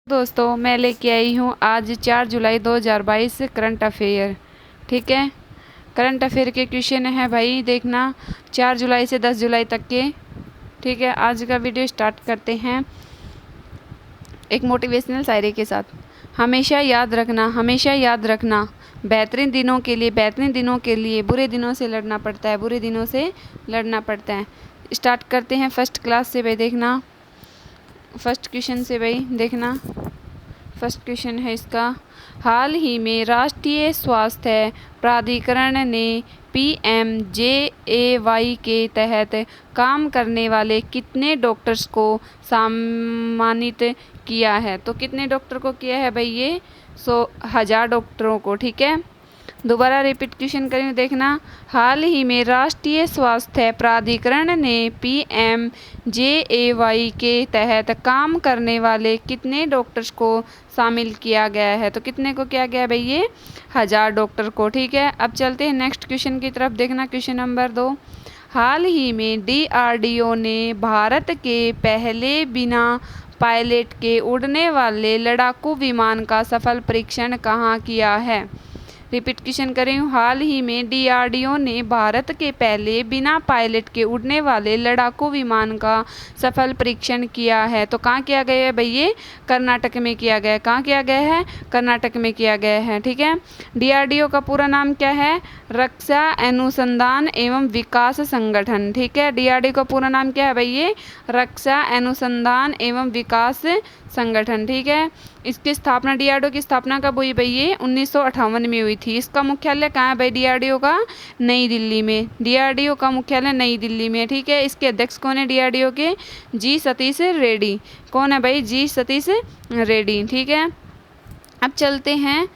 दोस्तों मैं लेके आई हूँ आज 4 जुलाई 2022 करंट अफेयर। ठीक है, करंट अफेयर के क्वेश्चन है भाई, देखना 4 जुलाई से 10 जुलाई तक के। ठीक है, आज का वीडियो स्टार्ट करते हैं एक मोटिवेशनल शायरी के साथ। हमेशा याद रखना बेहतरीन दिनों के लिए बुरे दिनों से लड़ना पड़ता है। स्टार्ट करते हैं फर्स्ट क्लास से भाई। देखना फर्स्ट क्वेश्चन से भाई, देखना फर्स्ट क्वेश्चन है इसका। हाल ही में राष्ट्रीय स्वास्थ्य प्राधिकरण ने PMJAY के तहत काम करने वाले कितने डॉक्टर्स को सम्मानित किया है? तो कितने डॉक्टर को किया है भाई ये? 1000 डॉक्टरों को। ठीक है, दोबारा रिपीट क्वेश्चन करेंगे। देखना, हाल ही में राष्ट्रीय स्वास्थ्य प्राधिकरण ने PMJAY के तहत काम करने वाले कितने डॉक्टर्स को शामिल किया गया है? तो कितने को किया गया है भाई ये? 1000 डॉक्टर को। ठीक है, अब चलते हैं नेक्स्ट क्वेश्चन की तरफ। देखना क्वेश्चन नंबर 2। हाल ही में DRDO ने भारत के पहले बिना पायलट के उड़ने वाले लड़ाकू विमान का सफल परीक्षण कहाँ किया है? रिपीट क्वेश्चन करें। हाल ही में DRDO ने भारत के पहले बिना पायलट के उड़ने वाले लड़ाकू विमान का सफल परीक्षण किया है। तो कहाँ किया गया है भाई ये? कर्नाटक में किया गया है। कहाँ किया गया है? कर्नाटक में किया गया है। ठीक है, DRDO का पूरा नाम क्या है? रक्षा अनुसंधान एवं विकास संगठन। ठीक है, DRDO का पूरा नाम क्या है भाई ये? रक्षा अनुसंधान एवं विकास संगठन। ठीक है, इसकी स्थापना DRDO की स्थापना कब हुई भाई ये? 1958 में हुई थी। इसका मुख्यालय कहाँ है भाई DRDO का? नई दिल्ली में। DRDO का मुख्यालय नई दिल्ली में। ठीक है, इसके अध्यक्ष कौन है DRDO के? G सतीश रेड्डी। कौन है भाई? G सतीश रेड्डी। ठीक है, अब चलते हैं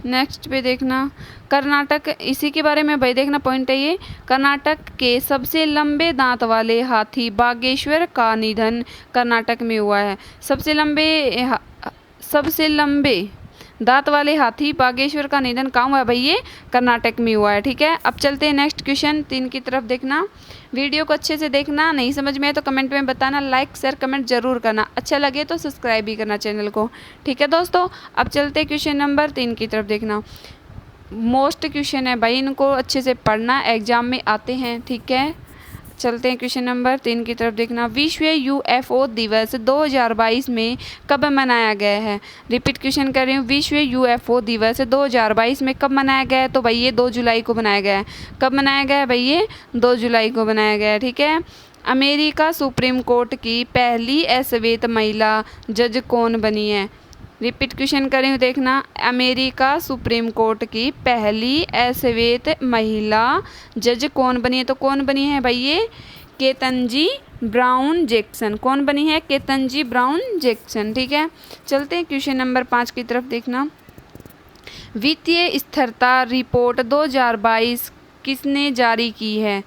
नेक्स्ट पे। देखना कर्नाटक, इसी के बारे में भाई देखना पॉइंट है ये। कर्नाटक के सबसे लंबे दांत वाले हाथी बागेश्वर का निधन कर्नाटक में हुआ है। सबसे लंबे दांत वाले हाथी बागेश्वर का निधन कहाँ हुआ है भाई ये? कर्नाटक में हुआ है। ठीक है, अब चलते हैं नेक्स्ट क्वेश्चन 3 की तरफ। देखना वीडियो को अच्छे से देखना, नहीं समझ में आए तो कमेंट में बताना, लाइक शेयर कमेंट जरूर करना, अच्छा लगे तो सब्सक्राइब भी करना चैनल को। ठीक है दोस्तों, अब चलते हैं क्वेश्चन नंबर 3 की तरफ। देखना मोस्ट क्वेश्चन है भाई, इनको अच्छे से पढ़ना, एग्जाम में आते हैं। ठीक है, चलते हैं क्वेश्चन नंबर 3 की तरफ। देखना विश्व UFO दिवस 2022 में कब मनाया गया है? रिपीट क्वेश्चन कर रही हूँ, विश्व UFO दिवस 2022 में कब मनाया गया है? तो भाई ये 2 जुलाई को बनाया गया है। कब बनाया गया है भाई ये? 2 जुलाई को बनाया गया है। ठीक है, अमेरिका सुप्रीम कोर्ट की पहली अश्वेत महिला जज कौन बनी है? रिपीट क्वेश्चन करें। देखना अमेरिका सुप्रीम कोर्ट की पहली अश्वेत महिला जज कौन बनी है? तो कौन बनी है भाई ये? Ketanji brown Jackson. कौन बनी है? Ketanji brown Jackson. ठीक है, चलते हैं क्वेश्चन नंबर 5 की तरफ। देखना वित्तीय स्थिरता रिपोर्ट 2022 किसने जारी की है?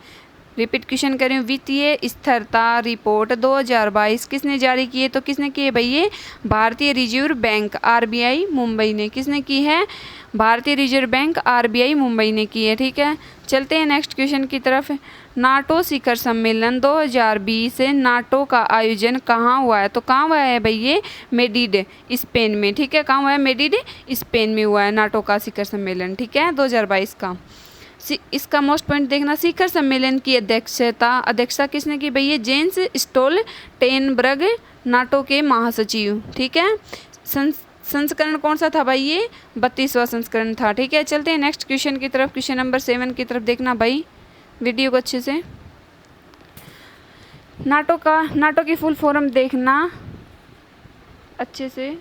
रिपीट क्वेश्चन करें, वित्तीय स्थिरता रिपोर्ट 2022 किसने जारी की है? तो किसने की है भाई ये? भारतीय रिजर्व बैंक RBI मुंबई ने। किसने की है? भारतीय रिजर्व बैंक RBI मुंबई ने की है। ठीक है, चलते हैं नेक्स्ट क्वेश्चन की तरफ। नाटो शिखर सम्मेलन 2020 नाटो का आयोजन कहाँ हुआ है? तो कहाँ हुआ है भाई ये? मेड्रिड स्पेन में। ठीक है, कहाँ हुआ है? मेड्रिड स्पेन में हुआ है नाटो का शिखर सम्मेलन। ठीक है, 2022 का। इसका मोस्ट पॉइंट देखना, शिखर सम्मेलन की अध्यक्षता किसने की भाई? ये जेंस स्टोल्टेनबर्ग, नाटो के महासचिव। ठीक है, संस्करण कौन सा था भाई ये? 32वां संस्करण था। ठीक है, चलते हैं नेक्स्ट क्वेश्चन की तरफ, क्वेश्चन नंबर 7 की तरफ। देखना भाई वीडियो को अच्छे से। नाटो की फुल फॉर्म देखना अच्छे से।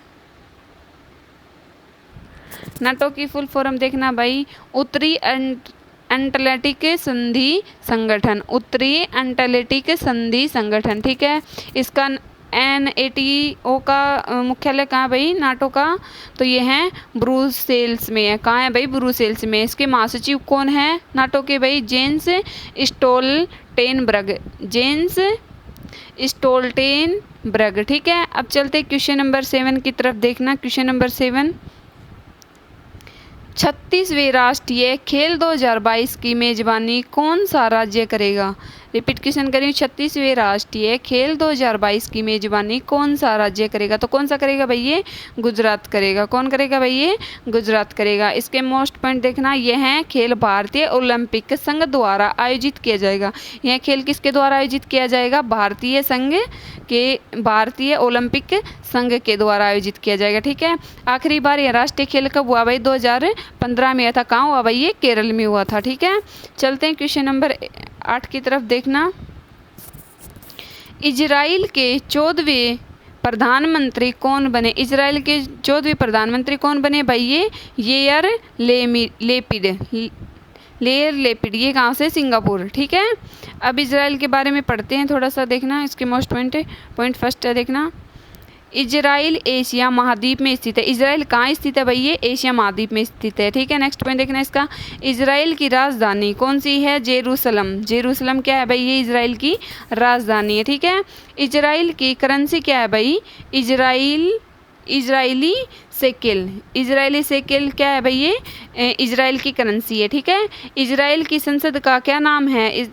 नाटो की फुल फॉर्म देखना भाई, उत्तरी अटलांटिक संधि संगठन। उत्तरी अटलांटिक संधि संगठन। ठीक है, इसका NATO का मुख्यालय कहाँ भाई नाटो का? तो ये है ब्रुसेल्स में है। कहाँ है भाई? ब्रुसेल्स में। इसके महासचिव कौन है नाटो के भाई? Jens Stoltenberg. Jens Stoltenberg. ठीक है, अब चलते क्वेश्चन नंबर 7 की तरफ। देखना क्वेश्चन नंबर 7, 36वें राष्ट्रीय खेल 2022 की मेजबानी कौन सा राज्य करेगा? रिपीट क्वेश्चन करिए, 36वें राष्ट्रीय खेल 2022 की मेजबानी कौन सा राज्य करेगा? तो कौन सा करेगा भाई? ये गुजरात करेगा। कौन करेगा भाई? ये गुजरात करेगा। इसके मोस्ट पॉइंट देखना, यह है खेल भारतीय ओलंपिक संघ द्वारा आयोजित किया जाएगा। यह खेल किसके द्वारा आयोजित किया जाएगा? भारतीय ओलंपिक संघ के द्वारा आयोजित किया जाएगा। ठीक है। आखिरी बार यह राष्ट्रीय खेल कब हुआ भाई? 2015 में था। कहाँ हुआ भाई? ये केरल में हुआ था। ठीक है। चलते हैं क्वेश्चन नंबर 8 की तरफ देखना। इजराइल के 14वें प्रधानमंत्री कौन बने? इजराइल के 14वें प्रधानमंत्री कौन बने भाई? ये येयर लेपिड। ये कहाँ से? सिंगापुर। ठीक है। अब इजराइल के बारे में पढ़ते हैं थोड़ा सा, देखना इसके मोस्ट पॉइंट फर्स्ट है देखना, इजराइल एशिया महाद्वीप में स्थित है। इजराइल कहाँ स्थित है भाई? ये एशिया महाद्वीप में स्थित है। ठीक है। नेक्स्ट पॉइंट देखना इसका, इजराइल की राजधानी कौन सी है? जेरूसलम। जेरूसलम क्या है भाई? ये इजराइल की राजधानी है। ठीक है। इजराइल की करेंसी क्या है भाई? Israeli shekel. इजरायली शेकेल क्या है भाई? ये इजराइल की करेंसी है। ठीक है। इजराइल की संसद का क्या नाम है?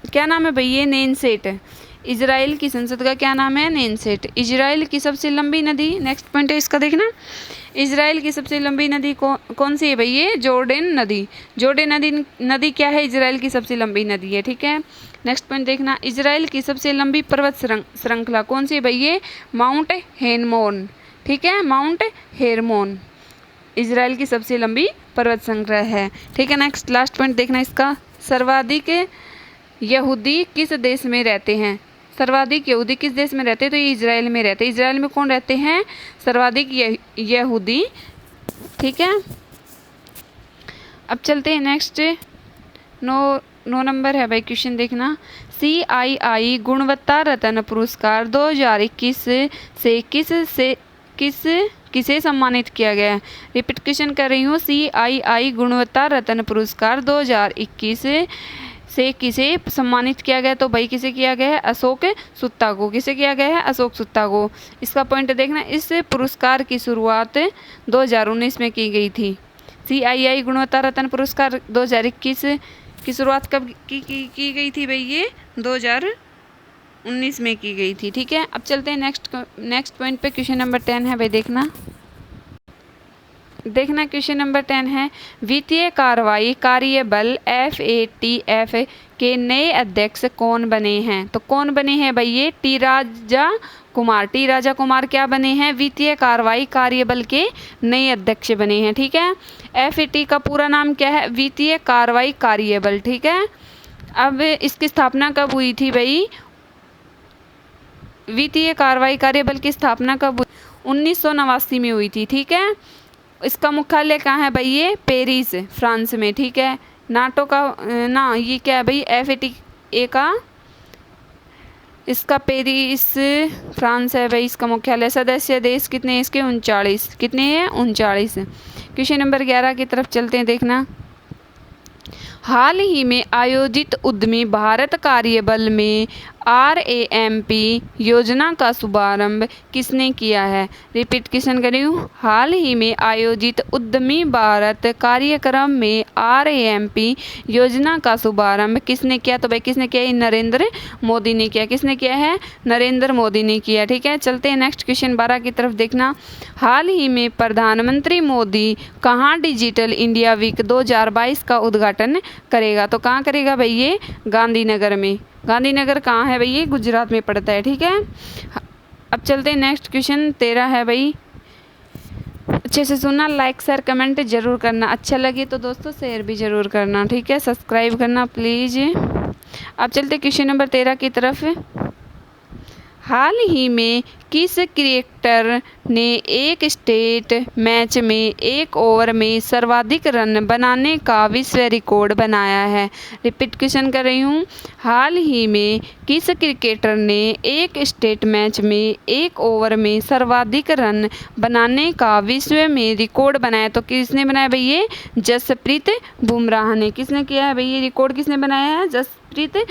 क्या नाम है भाई? ये नेनसेट। इजराइल की संसद का क्या नाम है? नेनसेट। इजराइल की सबसे लंबी नदी, नेक्स्ट पॉइंट है इसका देखना, इजराइल की सबसे लंबी नदी कौन सी है भाई? ये जॉर्डन नदी। जॉर्डन नदी क्या है? इजराइल की सबसे लंबी नदी है। ठीक है। नेक्स्ट पॉइंट देखना, इजराइल की सबसे लंबी पर्वत श्रृंखला कौन सी है भाई? ये माउंट हेरमोन। ठीक है। माउंट हेरमोन इजराइल की सबसे लंबी पर्वत श्रृंखला है। ठीक है। नेक्स्ट लास्ट पॉइंट देखना इसका, सर्वाधिक यहूदी किस देश में रहते हैं? सर्वाधिक यहूदी किस देश में रहते हैं? तो ये इजराइल में रहते हैं। इजराइल में कौन रहते हैं? सर्वाधिक यहूदी। ठीक है। अब चलते हैं नेक्स्ट, 9 नंबर है भाई क्वेश्चन देखना, CII गुणवत्ता रत्न पुरस्कार 2021 से किसे सम्मानित किया गया है? रिपीट क्वेश्चन कर रही हूँ, CII गुणवत्ता रत्न पुरस्कार 2021 से किसे सम्मानित किया गया? तो भाई किसे किया गया है? अशोक सुत्ता को। किसे किया गया है? अशोक सुत्ता को। इसका पॉइंट देखना, इस पुरस्कार की शुरुआत 2019 में की गई थी। CII गुणवत्ता रत्न पुरस्कार 2021 की शुरुआत कब की गई थी भाई? ये 2019 में की गई थी। ठीक है। अब चलते हैं नेक्स्ट पॉइंट पे, क्वेश्चन नंबर 10 है भाई देखना क्वेश्चन नंबर 10 है, वित्तीय कार्रवाई कार्यबल FATF के नए अध्यक्ष कौन बने हैं? तो कौन बने हैं भाई? ये टी राजा कुमार क्या बने हैं? वित्तीय कार्रवाई कार्यबल के नए अध्यक्ष बने हैं। ठीक है। FAT का पूरा नाम क्या है? वित्तीय कार्रवाई कार्यबल। ठीक है। अब इसकी स्थापना कब हुई थी भाई? वित्तीय कार्रवाई कार्यबल की स्थापना कब? 1989 में हुई थी। ठीक है। इसका मुख्यालय कहाँ है भाई? ये पेरिस फ्रांस में। ठीक है। नाटो का ये क्या है भाई? FATA का इसका पेरिस फ्रांस है भाई इसका मुख्यालय। सदस्य देश कितने हैं इसके? 39। कितने हैं? 39। क्वेश्चन नंबर 11 की तरफ चलते हैं देखना, हाल ही में आयोजित उद्यमी भारत कार्यबल में RAMP योजना का शुभारंभ किसने किया है? रिपीट क्वेश्चन कर रही हूँ, हाल ही में आयोजित उद्यमी भारत कार्यक्रम में RAMP योजना का शुभारंभ किसने किया? तो भाई किसने किया? नरेंद्र मोदी ने किया। किसने किया है? नरेंद्र मोदी ने किया। ठीक है। चलते हैं नेक्स्ट क्वेश्चन 12 की तरफ देखना, हाल ही में प्रधानमंत्री मोदी कहाँ डिजिटल इंडिया वीक 2022 का उद्घाटन करेगा? तो कहाँ करेगा भाई? ये गांधीनगर में। गांधीनगर कहाँ है भाई? ये गुजरात में पड़ता है। ठीक है। अब चलते हैं नेक्स्ट क्वेश्चन 13 है भाई, अच्छे से सुनना, लाइक शेयर कमेंट जरूर करना, अच्छा लगे तो दोस्तों शेयर भी जरूर करना। ठीक है। सब्सक्राइब करना प्लीज़। अब चलते क्वेश्चन नंबर 13 की तरफ, हाल ही में किस क्रिकेटर ने एक टेस्ट मैच में 1 ओवर में सर्वाधिक रन बनाने का विश्व रिकॉर्ड बनाया है? रिपीट क्वेश्चन कर रही हूँ, हाल ही में किस क्रिकेटर ने एक टेस्ट मैच में 1 ओवर में सर्वाधिक रन बनाने का विश्व में रिकॉर्ड बनाया? तो किसने बनाया भाई? ये जसप्रीत बुमराह ने। किसने किया है भाई? ये रिकॉर्ड किसने बनाया है? जसप्रीत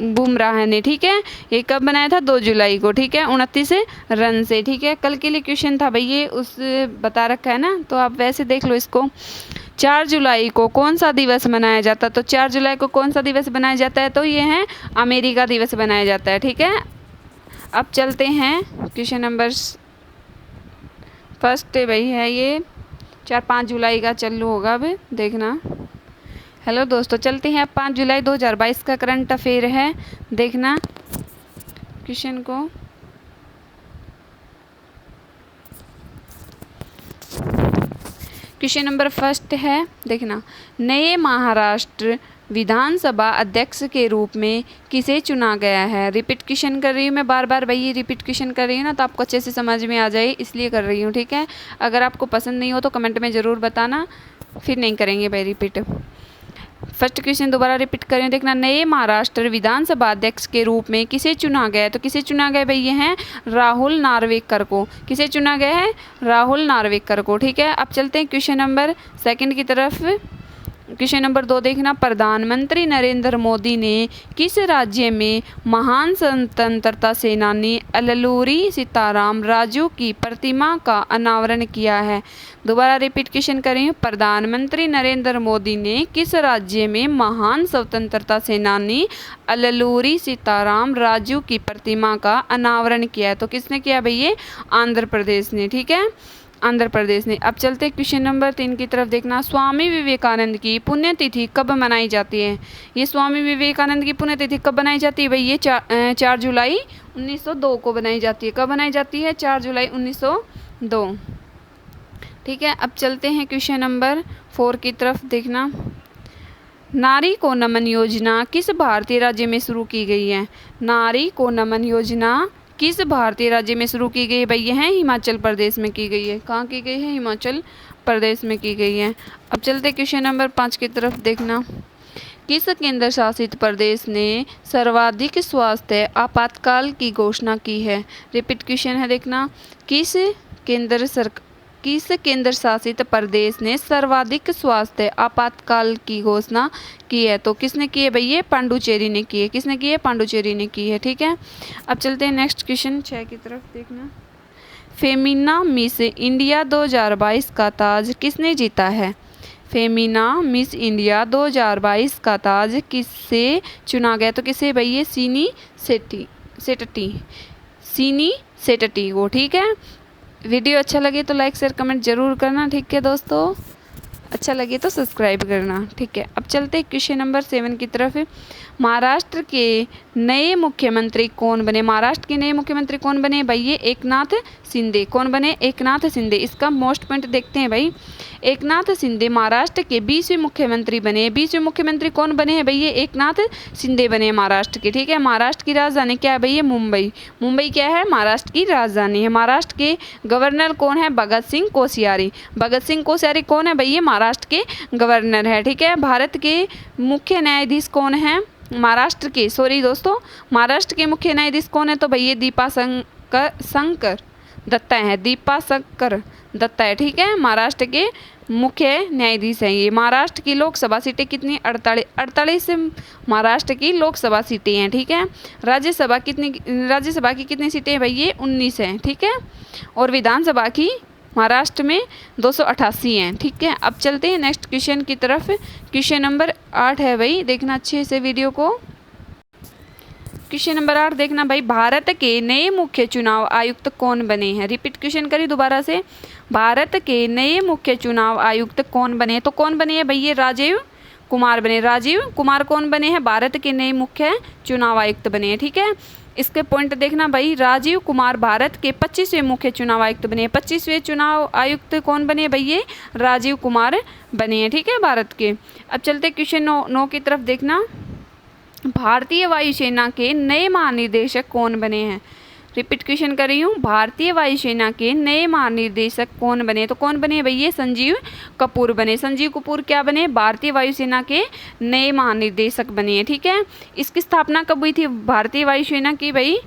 बुमराह ने। ठीक है। ये कब बनाया था? 2 जुलाई को। ठीक है। 29 रन से। ठीक है। कल के लिए क्वेश्चन था भाई, ये उस बता रखा है ना, तो आप वैसे देख लो इसको। 4 जुलाई को कौन सा दिवस मनाया जाता है? तो 4 जुलाई को कौन सा दिवस मनाया जाता है? तो ये है अमेरिका दिवस मनाया जाता है, ठीक है। अब चलते हैं क्वेश्चन नंबर फर्स्ट भाई है ये 4-5 जुलाई का चालू होगा, अब देखना। हेलो दोस्तों, चलते हैं अब 5 जुलाई 2022 का करंट अफेयर है, देखना क्वेश्चन को। क्वेश्चन नंबर फर्स्ट है, देखना। नए महाराष्ट्र विधानसभा अध्यक्ष के रूप में किसे चुना गया है? रिपीट क्वेश्चन कर रही हूँ मैं, बार बार भाई ये रिपीट क्वेश्चन कर रही हूँ ना, तो आपको अच्छे से समझ में आ जाए इसलिए कर रही हूँ, ठीक है। अगर आपको पसंद नहीं हो तो कमेंट में ज़रूर बताना, फिर नहीं करेंगे भाई रिपीट। फर्स्ट क्वेश्चन दोबारा रिपीट करें, देखना। नए महाराष्ट्र विधानसभा अध्यक्ष के रूप में किसे चुना गया है? तो किसे चुना गया भाई? ये हैं राहुल नार्वेकर को। किसे चुना गया है? राहुल नार्वेकर को, ठीक है। अब चलते हैं क्वेश्चन नंबर सेकंड की तरफ। क्वेश्चन नंबर 2 देखना। प्रधानमंत्री नरेंद्र मोदी ने किस राज्य में महान स्वतंत्रता सेनानी अल्लूरी सीताराम राजू की प्रतिमा का अनावरण किया है? दोबारा रिपीट क्वेश्चन करें। प्रधानमंत्री नरेंद्र मोदी ने किस राज्य में महान स्वतंत्रता सेनानी अल्लूरी सीताराम राजू की प्रतिमा का अनावरण किया है? तो किसने किया भाई? ये आंध्र प्रदेश ने, ठीक है, आंध्र प्रदेश ने। अब चलते क्वेश्चन नंबर 3 की तरफ, देखना। स्वामी विवेकानंद की पुण्यतिथि कब मनाई जाती है? ये स्वामी विवेकानंद की पुण्यतिथि कब बनाई जाती है भाई? ये 4 जुलाई 1902 को बनाई जाती है। कब बनाई जाती है? 4 जुलाई 1902, ठीक है। अब चलते हैं क्वेश्चन नंबर 4 की तरफ, देखना। नारी को नमन योजना किस भारतीय राज्य में शुरू की गई है? नारी को नमन योजना किस भारतीय राज्य में शुरू की गई है भाई? ये है हिमाचल प्रदेश में की गई है। कहाँ की गई है? हिमाचल प्रदेश में की गई है। अब चलते क्वेश्चन नंबर 5 की तरफ, देखना। किस केंद्र शासित प्रदेश ने सर्वाधिक स्वास्थ्य आपातकाल की घोषणा की है? रिपीट क्वेश्चन है, देखना। किस केंद्र शासित प्रदेश ने सर्वाधिक स्वास्थ्य आपातकाल की घोषणा की है? तो किसने की है भाई? ये पांडुचेरी ने की है। किसने की है? पांडुचेरी ने की है, ठीक है। अब चलते हैं नेक्स्ट क्वेश्चन 6 की तरफ, देखना। फेमिना मिस इंडिया 2022 का ताज किसने जीता है? फेमिना मिस इंडिया 2022 का ताज किससे चुना गया? तो किसे भाई? ये सीनी सेट्टी को, ठीक है। वीडियो अच्छा लगे तो लाइक शेयर कमेंट जरूर करना, ठीक है दोस्तों। अच्छा लगे तो सब्सक्राइब करना, ठीक है। अब चलते क्वेश्चन नंबर 7 की तरफ। महाराष्ट्र के नए मुख्यमंत्री कौन बने? महाराष्ट्र के नए मुख्यमंत्री कौन बने भाई? ये एकनाथ शिंदे। कौन बने? एकनाथ शिंदे। इसका मोस्ट पॉइंट देखते हैं भाई। एकनाथ शिंदे महाराष्ट्र के 20वें मुख्यमंत्री बने। 20वें मुख्यमंत्री कौन बने हैं भाई? ये एकनाथ शिंदे बने महाराष्ट्र के, ठीक है। महाराष्ट्र की राजधानी क्या है भाई? ये मुंबई। मुंबई क्या है? महाराष्ट्र की राजधानी है। महाराष्ट्र के गवर्नर कौन है? भगत सिंह कोश्यारी। भगत सिंह कोश्यारी कौन है भाई? ये महाराष्ट्र के गवर्नर है, ठीक है। भारत के मुख्य न्यायाधीश कौन है? महाराष्ट्र के मुख्य न्यायाधीश कौन है? तो भाई ये दीपाशंकर दत्ता है। दीपाशंकर दत्ता है, ठीक है। महाराष्ट्र के मुख्य न्यायाधीश हैं ये। महाराष्ट्र की लोकसभा सीटें कितनी? 48 महाराष्ट्र की लोकसभा सीटें हैं, ठीक है। राज्यसभा की कितनी सीटें हैं भाई? ये 19 हैं, ठीक है। और विधानसभा की महाराष्ट्र में 288 हैं, ठीक है। अब चलते हैं नेक्स्ट क्वेश्चन की तरफ। क्वेश्चन नंबर 8 है भाई, देखना अच्छे से वीडियो को। क्वेश्चन नंबर 8 देखना भाई। भारत के नए मुख्य चुनाव आयुक्त कौन बने हैं? रिपीट क्वेश्चन करिए दोबारा से। भारत के नए मुख्य चुनाव आयुक्त कौन बने हैं? तो कौन बने हैं भाई? ये राजीव कुमार बने। राजीव कुमार कौन बने हैं? भारत के नए मुख्य चुनाव आयुक्त बने हैं, ठीक है। इसके पॉइंट देखना भाई। राजीव कुमार भारत के 25वें मुख्य चुनाव आयुक्त बने हैं। 25वें चुनाव आयुक्त कौन बने भाई? ये राजीव कुमार बने हैं, ठीक है, भारत के। अब चलते क्वेश्चन 9 की तरफ, देखना। भारतीय वायुसेना के नए महानिदेशक कौन बने हैं? रिपीट क्वेश्चन कर रही हूँ। भारतीय वायुसेना के नए महानिदेशक कौन बने? तो कौन बने भाई? ये संजीव कपूर बने। संजीव कपूर क्या बने? भारतीय वायुसेना के नए महानिदेशक बने हैं, ठीक है। इसकी स्थापना कब हुई थी भारतीय वायुसेना की भाई?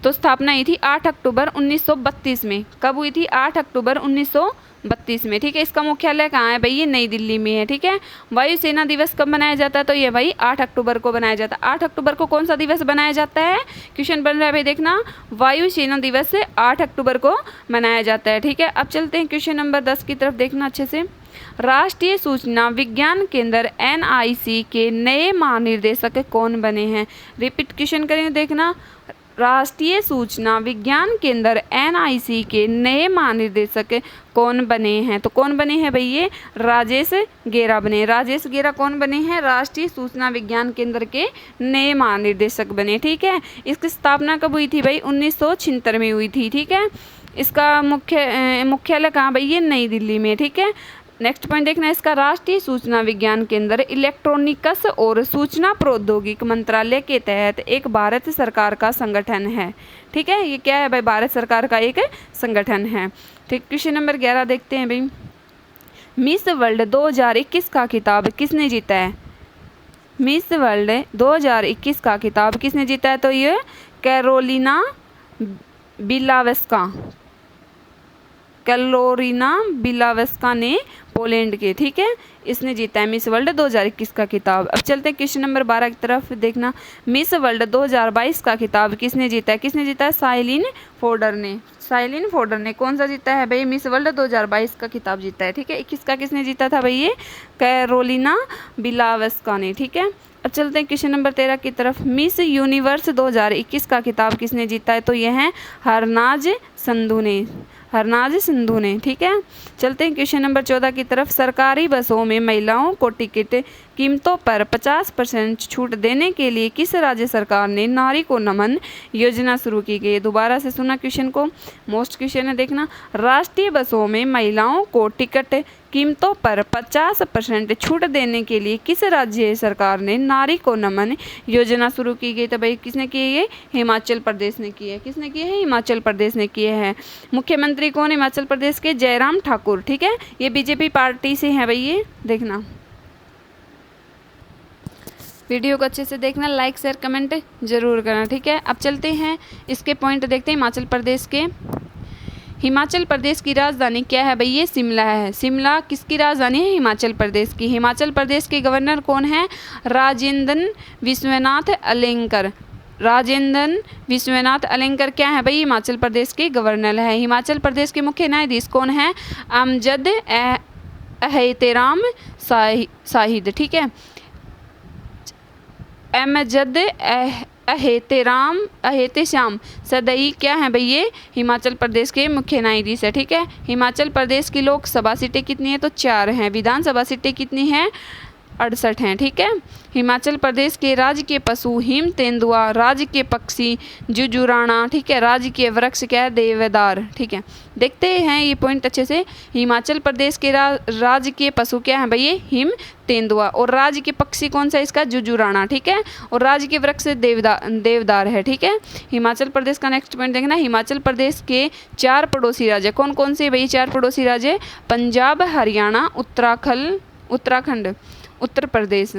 तो स्थापना हुई थी 8 अक्टूबर 1932 में। कब हुई थी? 8 अक्टूबर 1932 में, ठीक है। इसका मुख्यालय कहाँ है भाई? ये नई दिल्ली में है, ठीक है। वायुसेना दिवस कब मनाया जाता है? तो ये भाई 8 अक्टूबर को बनाया जाता है। 8 अक्टूबर को कौन सा दिवस बनाया जाता है? क्वेश्चन बन रहा है भाई, देखना। वायुसेना दिवस 8 अक्टूबर को मनाया जाता है, ठीक है। अब चलते हैं क्वेश्चन नंबर 10 की तरफ, देखना अच्छे से। राष्ट्रीय सूचना विज्ञान केंद्र NIC के नए महानिदेशक कौन बने हैं? रिपीट क्वेश्चन करेंगे, देखना। राष्ट्रीय सूचना विज्ञान केंद्र NIC के नए महानिदेशक कौन बने हैं? तो कौन बने हैं भाई? ये राजेश गेरा बने। राजेश गेरा कौन बने हैं? राष्ट्रीय सूचना विज्ञान केंद्र के नए महानिदेशक बने। ठीक है, इसकी स्थापना कब हुई थी भाई? 1976 में हुई थी। ठीक है, इसका मुख्यालय कहाँ भाई? ये नई दिल्ली में। ठीक है, नेक्स्ट पॉइंट देखना, इसका राष्ट्रीय सूचना विज्ञान केंद्र इलेक्ट्रॉनिक्स और सूचना प्रौद्योगिकी मंत्रालय के तहत एक भारत सरकार का संगठन है। ठीक है, ये क्या है भाई? भारत सरकार का एक संगठन है। ठीक, क्वेश्चन नंबर 11 देखते हैं भाई। मिस वर्ल्ड 2021 का खिताब किसने जीता है? मिस वर्ल्ड 2021 का खिताब किसने जीता है? तो ये कैरोलिना बिलावस्का ने पोलैंड के, ठीक है, इसने जीता है मिस वर्ल्ड 2021 का खिताब। अब चलते हैं क्वेश्चन नंबर 12 की तरफ, देखना। मिस वर्ल्ड 2022 का खिताब किसने जीता है? किसने जीता है? साइलिन फोर्डर ने। साइलिन फोर्डर ने कौन सा जीता है भाई? मिस वर्ल्ड 2022 का खिताब जीता है। ठीक है, 21 का किसने जीता था भाई? ये कैरोलिना बिलावस्का ने। ठीक है, अब चलते हैं क्वेश्चन नंबर 13 की तरफ। मिस यूनिवर्स 2021 का खिताब किसने जीता है? तो यह है हरनाज संधू ने। ठीक है, चलते हैं क्वेश्चन नंबर 14 की तरफ। सरकारी बसों में महिलाओं को टिकट कीमतों पर 50% छूट देने के लिए किस राज्य सरकार ने नारी को नमन योजना शुरू की गई? दोबारा से सुना क्वेश्चन को, मोस्ट क्वेश्चन है, देखना। राष्ट्रीय बसों में महिलाओं को टिकट कीमतों पर 50% छूट देने के लिए किस राज्य सरकार ने नारी को नमन योजना शुरू की गई? तो भाई किसने की है? ये हिमाचल प्रदेश ने की है। किसने की है? हिमाचल प्रदेश ने किए हैं। मुख्यमंत्री कौन? हिमाचल प्रदेश के जयराम ठाकुर। ठीक है, ये बीजेपी पार्टी से हैं भाई, ये देखना। वीडियो को अच्छे से देखना, लाइक शेयर कमेंट जरूर करना। ठीक है, अब चलते हैं इसके पॉइंट देखते हैं हिमाचल प्रदेश के। हिमाचल प्रदेश की राजधानी क्या है भाई? ये शिमला है। शिमला किसकी राजधानी है? हिमाचल प्रदेश की। हिमाचल प्रदेश के गवर्नर कौन है? राजेंद्र विश्वनाथ अलेंकर। राजेंद्र विश्वनाथ अलेंकर क्या है भाई? हिमाचल प्रदेश के गवर्नर है। हिमाचल प्रदेश के मुख्य न्यायाधीश कौन है? अमजद एहतेराम शाहिद। ठीक है, अमजद एहतेशाम सदई क्या है भाई? ये हिमाचल प्रदेश के मुख्य न्यायाधीश है। ठीक है, हिमाचल प्रदेश की लोकसभा सीटें कितनी है? तो 4 हैं। विधानसभा सीटें कितनी हैं? 68 हैं। ठीक है, हिमाचल प्रदेश के राज्य के पशु हिम तेंदुआ, राज्य के पक्षी जुजुराना। ठीक है, राज्य के वृक्ष क्या है? देवदार। ठीक है, देखते हैं ये पॉइंट अच्छे से। हिमाचल प्रदेश के राज्य के पशु क्या है भाई? ये हिम तेंदुआ। और राज्य के पक्षी कौन सा? इसका जुजुराना। ठीक है, और राज्य के वृक्ष देवदार है। ठीक है, हिमाचल प्रदेश का नेक्स्ट पॉइंट देखना। हिमाचल प्रदेश के 4 पड़ोसी राज्य कौन कौन से भाई? 4 पड़ोसी राज्य, पंजाब, हरियाणा, उत्तराखंड, उत्तर प्रदेश।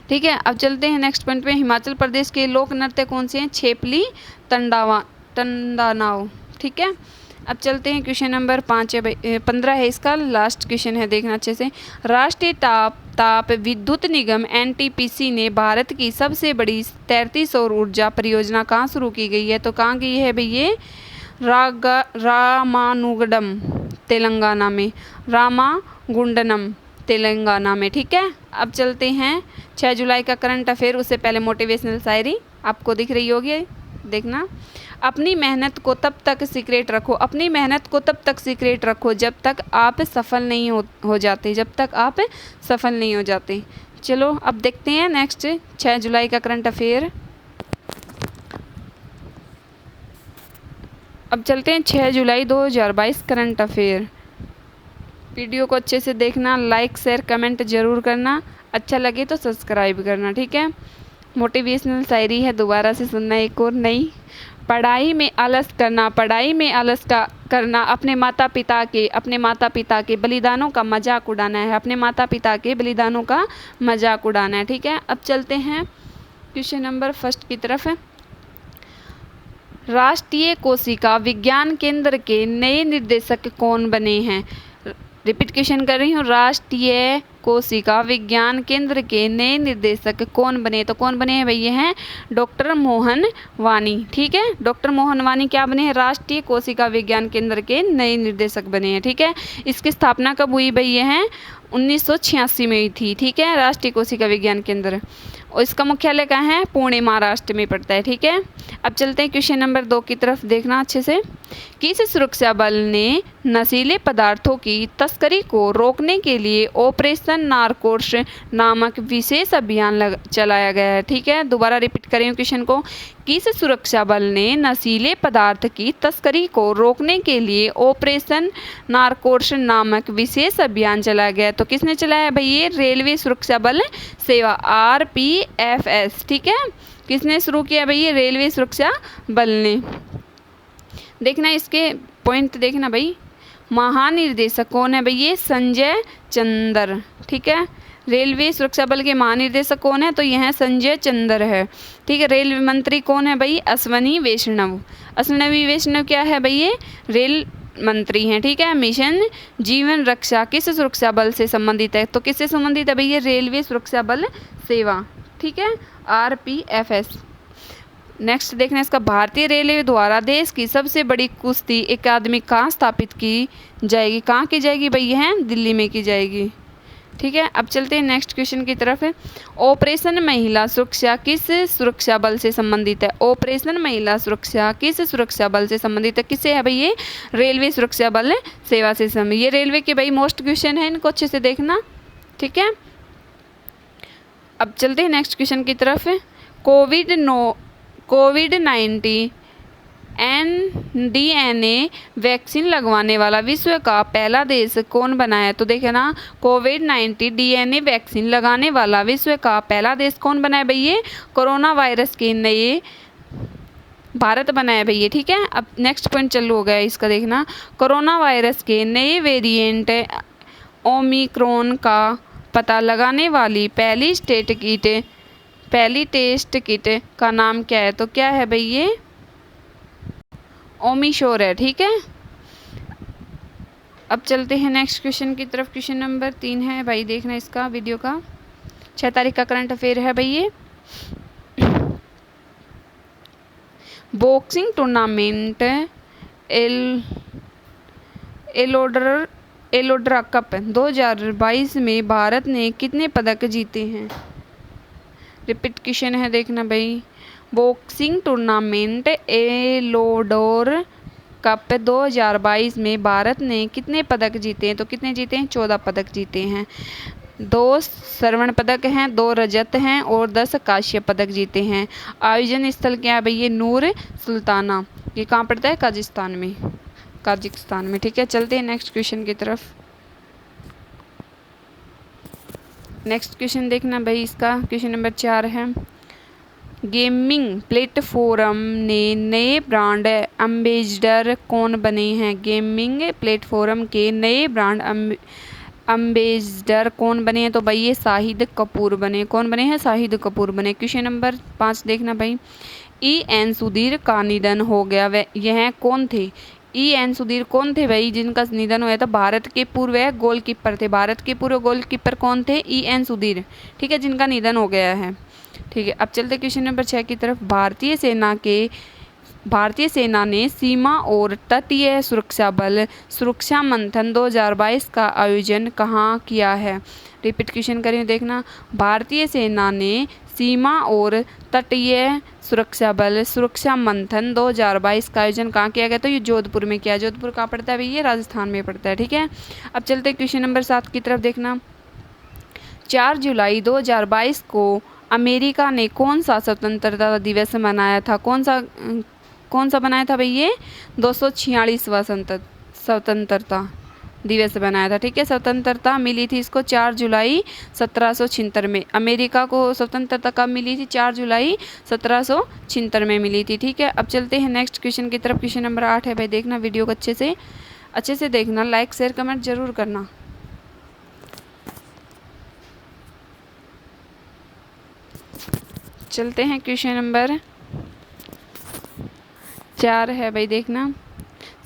ठीक है, अब चलते हैं नेक्स्ट पॉइंट पे। हिमाचल प्रदेश के लोक नृत्य कौन से हैं? छेपली, तंडानाव। ठीक है, अब चलते हैं क्वेश्चन नंबर 15 है इसका, लास्ट क्वेश्चन है, देखना अच्छे से। राष्ट्रीय ताप विद्युत निगम NTPC ने भारत की सबसे बड़ी तैरती सौर ऊर्जा परियोजना कहाँ शुरू की गई है? तो कहाँ की है भाई? ये रामानुगडम तेलंगाना में। रामागुंडनम तेलंगाना में। ठीक है, अब चलते हैं 6 जुलाई का करंट अफेयर। उससे पहले मोटिवेशनल शायरी आपको दिख रही होगी, देखना। अपनी मेहनत को तब तक सीक्रेट रखो, अपनी मेहनत को तब तक सीक्रेट रखो जब तक आप सफल नहीं हो जाते, जब तक आप सफल नहीं हो जाते। चलो अब देखते हैं नेक्स्ट 6 जुलाई का करंट अफेयर। अब चलते हैं 6 जुलाई 2022 करंट अफेयर। वीडियो को अच्छे से देखना, लाइक शेयर कमेंट जरूर करना, अच्छा लगे तो सब्सक्राइब करना। ठीक है, मोटिवेशनल शायरी है, दोबारा से सुनना एक और नई। पढ़ाई में आलस करना, पढ़ाई में आलस करना अपने माता पिता के बलिदानों का मजाक उड़ाना है, अपने माता पिता के बलिदानों का मजाक उड़ाना है। ठीक है, अब चलते हैं क्वेश्चन नंबर 1 की तरफ। राष्ट्रीय कोशिका विज्ञान केंद्र के नए निदेशक कौन बने हैं? रिपीट क्वेश्चन कर रही हूँ। राष्ट्रीय कोशिका विज्ञान केंद्र के नए निर्देशक कौन बने? तो कौन बने हैं भाई? ये हैं डॉक्टर मोहन वानी। ठीक है, डॉक्टर मोहन वानी क्या बने हैं? राष्ट्रीय कोशिका विज्ञान केंद्र के नए निर्देशक बने हैं। ठीक है, इसकी स्थापना कब हुई भाई? ये हैं 1986 में हुई थी। ठीक है, राष्ट्रीय कोशिका विज्ञान केंद्र, और इसका मुख्यालय कहाँ है? पुणे महाराष्ट्र में पड़ता है। ठीक है, अब चलते हैं क्वेश्चन नंबर 2 की तरफ, देखना अच्छे से। किस सुरक्षा बल ने नशीले पदार्थों की तस्करी को रोकने के लिए ऑपरेशन नारकोस नामक विशेष अभियान चलाया गया है? ठीक है, दोबारा रिपीट करें क्वेश्चन को। किस सुरक्षा बल ने नशीले पदार्थ की तस्करी को रोकने के लिए ऑपरेशन नारकोस नामक विशेष अभियान चलाया गया? तो किसने चलाया भाई? ये रेलवे सुरक्षा बल सेवा, RPFS। ठीक है, किसने शुरू किया भाई? ये रेलवे सुरक्षा बल ने। देखना इसके पॉइंट, देखना भाई। महानिर्देशक कौन है भाई? ये संजय चंद्र। ठीक है, रेलवे सुरक्षा बल के महानिर्देशक कौन है? तो यह संजय चंद्र है। ठीक है, रेलवे मंत्री कौन है भाई? अश्वनी वैष्णव। अश्वनी वैष्णव क्या है भाई? ये रेल मंत्री हैं। ठीक है, मिशन जीवन रक्षा किस सुरक्षा बल से संबंधित है? तो किससे संबंधित है भाई? ये रेलवे सुरक्षा बल सेवा। ठीक है, RPFS। नेक्स्ट देखना इसका। भारतीय रेलवे द्वारा देश की सबसे बड़ी कुश्ती अकादमी कहाँ स्थापित की जाएगी? कहाँ की जाएगी भाई? ये है दिल्ली में की जाएगी। ठीक है, अब चलते हैं नेक्स्ट क्वेश्चन की तरफ। ऑपरेशन महिला सुरक्षा किस सुरक्षा बल से संबंधित है? ऑपरेशन महिला सुरक्षा किस सुरक्षा बल से संबंधित है? किससे है भाई? ये रेलवे सुरक्षा बल सेवा से संबंधित। ये रेलवे के भाई मोस्ट क्वेश्चन है, इनको अच्छे से देखना। ठीक है, अब चलते हैं नेक्स्ट क्वेश्चन की तरफ। कोविड-19 mRNA वैक्सीन लगवाने वाला विश्व का पहला देश कौन बना है? तो देखे ना, कोविड-19 DNA वैक्सीन लगाने वाला विश्व का पहला देश कौन बना है भाई? ये कोरोना वायरस के नए भारत बना है भाई ये। ठीक है, अब नेक्स्ट पॉइंट चालू हो गया इसका, देखना। कोरोना वायरस के नए वेरिएंट ओमिक्रॉन का पता लगाने वाली पहली टेस्ट किट का नाम क्या है? तो क्या है भाई? ये ओमिशोर है। ठीक है, अब चलते हैं नेक्स्ट क्वेश्चन की तरफ। क्वेश्चन नंबर 3 है भाई, देखना इसका वीडियो का। 6 तारीख का करंट अफेयर है भाई ये। बॉक्सिंग टूर्नामेंट एलोड्रा कप 2022 में भारत ने कितने पदक जीते हैं? रिपीट क्वेश्चन है, देखना भाई। बॉक्सिंग टूर्नामेंट एलोडोर कप 2022 में भारत ने कितने पदक जीते हैं? तो कितने जीते हैं? 14 पदक जीते हैं। 2 स्वर्ण पदक हैं, 2 रजत हैं और 10 कांस्य पदक जीते हैं। आयोजन स्थल क्या है भाई? ये नूर सुल्ताना। ये कहाँ पड़ता है? काजिकिस्तान में। ठीक है, चलते हैं नेक्स्ट क्वेश्चन की तरफ। नेक्स्ट क्वेश्चन देखना भाई इसका। क्वेश्चन नंबर 4 है। गेमिंग प्लेटफॉर्म ने नए ब्रांड एम्बेसडर कौन बने हैं? गेमिंग प्लेटफॉर्म के नए ब्रांड एम्बेसडर कौन बने हैं? तो भाई ये शाहिद कपूर बने। कौन बने हैं? शाहिद कपूर बने। क्वेश्चन नंबर 5 देखना भाई। EN सुधीर का निधन हो गया, वह यह कौन थे? EN सुधीर कौन थे भाई जिनका निधन हुआ था? भारत के पूर्व गोलकीपर थे। भारत के पूर्व गोलकीपर कौन थे? EN सुधीर। ठीक है, जिनका निधन हो गया है। ठीक है, अब चलते क्वेश्चन नंबर 6 की तरफ। भारतीय सेना ने सीमा और तटीय सुरक्षा बल सुरक्षा मंथन 2022 का आयोजन कहाँ किया है? रिपीट क्वेश्चन करें, देखना। भारतीय सेना ने सीमा और तटीय सुरक्षा बल सुरक्षा मंथन 2022 का आयोजन कहाँ किया गया? तो ये जोधपुर में किया। जोधपुर कहाँ पड़ता है भाई? ये राजस्थान में पड़ता है। ठीक है, अब चलते क्वेश्चन नंबर 7 की तरफ, देखना। 4 जुलाई 2022 को अमेरिका ने कौन सा स्वतंत्रता दिवस मनाया था? कौन सा बनाया था भाई? ये 246वां स्वतंत्रता दिवस बनाया था। ठीक है, स्वतंत्रता मिली थी इसको 4 जुलाई 1776 में। अमेरिका को स्वतंत्रता कब मिली थी? 4 जुलाई 1776 में मिली थी। ठीक है, अब चलते हैं नेक्स्ट क्वेश्चन की तरफ। क्वेश्चन नंबर 8 है भाई, देखना वीडियो को अच्छे से देखना। लाइक शेयर कमेंट जरूर करना। चलते हैं क्वेश्चन नंबर 4 है भाई, देखना।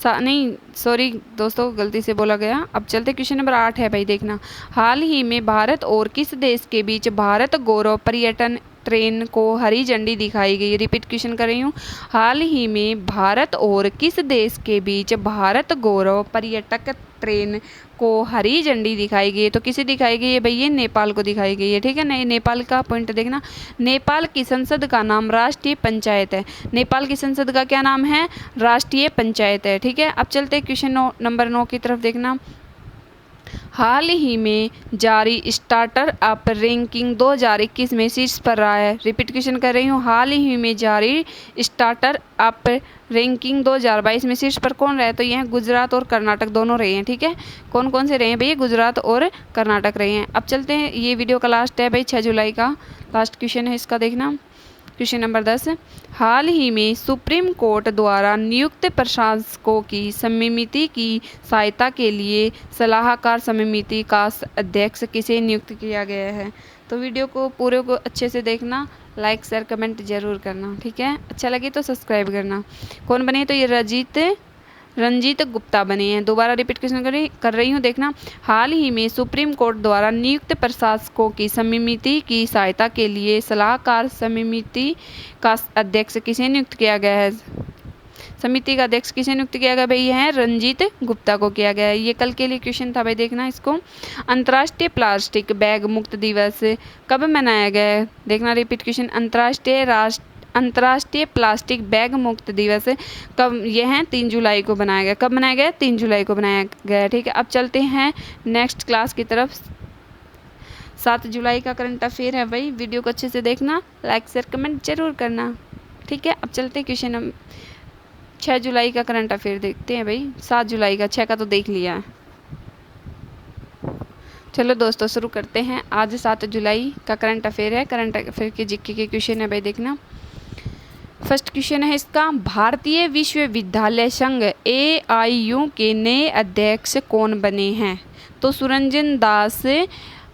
नहीं सॉरी दोस्तों, गलती से बोला गया। अब चलते क्वेश्चन नंबर 8 है भाई, देखना। हाल ही में भारत और किस देश के बीच भारत गौरव पर्यटन ट्रेन को हरी झंडी दिखाई गई? रिपीट क्वेश्चन कर रही हूँ। हाल ही में भारत और किस देश के बीच भारत गौरव पर्यटक ट्रेन को हरी झंडी दिखाई गई है? तो किसे दिखाई गई है भाई? ये नेपाल को दिखाई गई है, ठीक है ना। नेपाल का पॉइंट देखना। नेपाल की संसद का नाम राष्ट्रीय पंचायत है। नेपाल की संसद का क्या नाम है? राष्ट्रीय पंचायत है, ठीक है। अब चलते क्वेश्चन नंबर 9 की तरफ, देखना। हाल ही में जारी स्टार्टर अप रैंकिंग 2021 में शीर्ष पर रहा है। रिपीट क्वेश्चन कर रही हूँ। हाल ही में जारी स्टार्टर अप रैंकिंग 2022 में शीर्ष पर कौन रहा है? तो यह गुजरात और कर्नाटक दोनों रहे हैं, ठीक है। कौन कौन से रहे हैं भैया? गुजरात और कर्नाटक रहे हैं। अब चलते हैं, ये वीडियो का लास्ट है भाई, 6 जुलाई का लास्ट क्वेश्चन है इसका, देखना। Question number 10। हाल ही में सुप्रीम कोर्ट द्वारा नियुक्त प्रशासकों की समिति की सहायता के लिए सलाहकार समिति का अध्यक्ष किसे नियुक्त किया गया है? तो वीडियो को पूरे को अच्छे से देखना, लाइक शेयर कमेंट जरूर करना, ठीक है। अच्छा लगे तो सब्सक्राइब करना। कौन बने? तो ये रंजीत गुप्ता बने हैं। दोबारा रिपीट क्वेश्चन कर रही हूँ, देखना। हाल ही में सुप्रीम कोर्ट द्वारा नियुक्त प्रशासकों की समिति की सहायता के लिए सलाहकार समिति का अध्यक्ष किसे नियुक्त किया गया है? समिति का अध्यक्ष किसे नियुक्त किया गया भाई? यह है रंजीत गुप्ता को किया गया है। ये कल के लिए क्वेश्चन था भाई, देखना इसको। अंतर्राष्ट्रीय प्लास्टिक बैग मुक्त दिवस कब मनाया गया है? देखना रिपीट क्वेश्चन। अंतर्राष्ट्रीय प्लास्टिक बैग मुक्त दिवस कब? यह है 3 जुलाई को बनाया गया। कब बनाया गया? 3 जुलाई को बनाया गया, ठीक है। अब चलते हैं नेक्स्ट क्लास की तरफ। 7 जुलाई का करंट अफेयर है भाई, वीडियो को अच्छे से देखना, लाइक शेयर कमेंट जरूर करना, ठीक है। अब चलते हैं क्वेश्चन हम 6 जुलाई का करंट अफेयर देखते हैं भाई। 7 जुलाई का, 6 का तो देख लिया है। चलो दोस्तों शुरू करते हैं। आज 7 जुलाई का करंट अफेयर है। करंट अफेयर के जीके के क्वेश्चन है भाई, देखना। फर्स्ट क्वेश्चन है इसका। भारतीय विश्वविद्यालय संघ AIU के नए अध्यक्ष कौन बने हैं? तो सुरंजन दास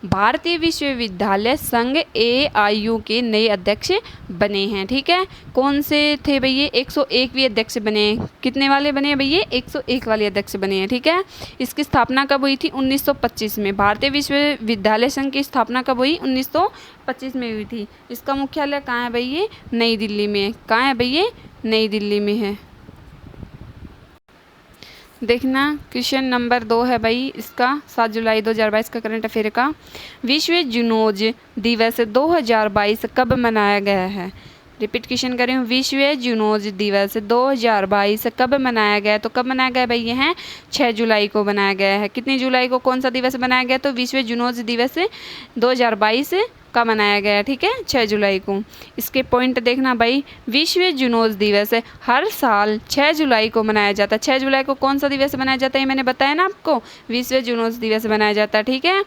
भारतीय विश्वविद्यालय संघ AIU के नए अध्यक्ष बने हैं, ठीक है। कौन से थे भैया? 101वें अध्यक्ष बने। कितने वाले बने भैया? 101 वाले अध्यक्ष बने हैं, ठीक है। इसकी स्थापना कब हुई थी? 1925 में। भारतीय विश्वविद्यालय संघ की स्थापना कब हुई? 1925 में हुई थी। इसका मुख्यालय कहाँ है भैया? नई दिल्ली में। कहाँ है भैया? नई दिल्ली में है। देखना क्वेश्चन नंबर 2 है भाई इसका, 7 जुलाई 2022 का करंट अफेयर का। विश्व जूनोज दिवस 2022 कब मनाया गया है? रिपीट क्वेश्चन कर रही हूँ। विश्व जूनोज दिवस 2022 कब मनाया गया? तो कब मनाया गया भाई? ये है 6 जुलाई को बनाया गया है। कितनी जुलाई को कौन सा दिवस बनाया गया? तो विश्व जूनोज दिवस 2022 का मनाया गया, ठीक है, 6 जुलाई को। इसके पॉइंट देखना भाई। विश्व जूनोज दिवस हर साल 6 जुलाई को मनाया जाता है। 6 जुलाई को कौन सा दिवस मनाया जाता है? मैंने बताया ना आपको, विश्व जूनोज दिवस मनाया जाता है, ठीक है।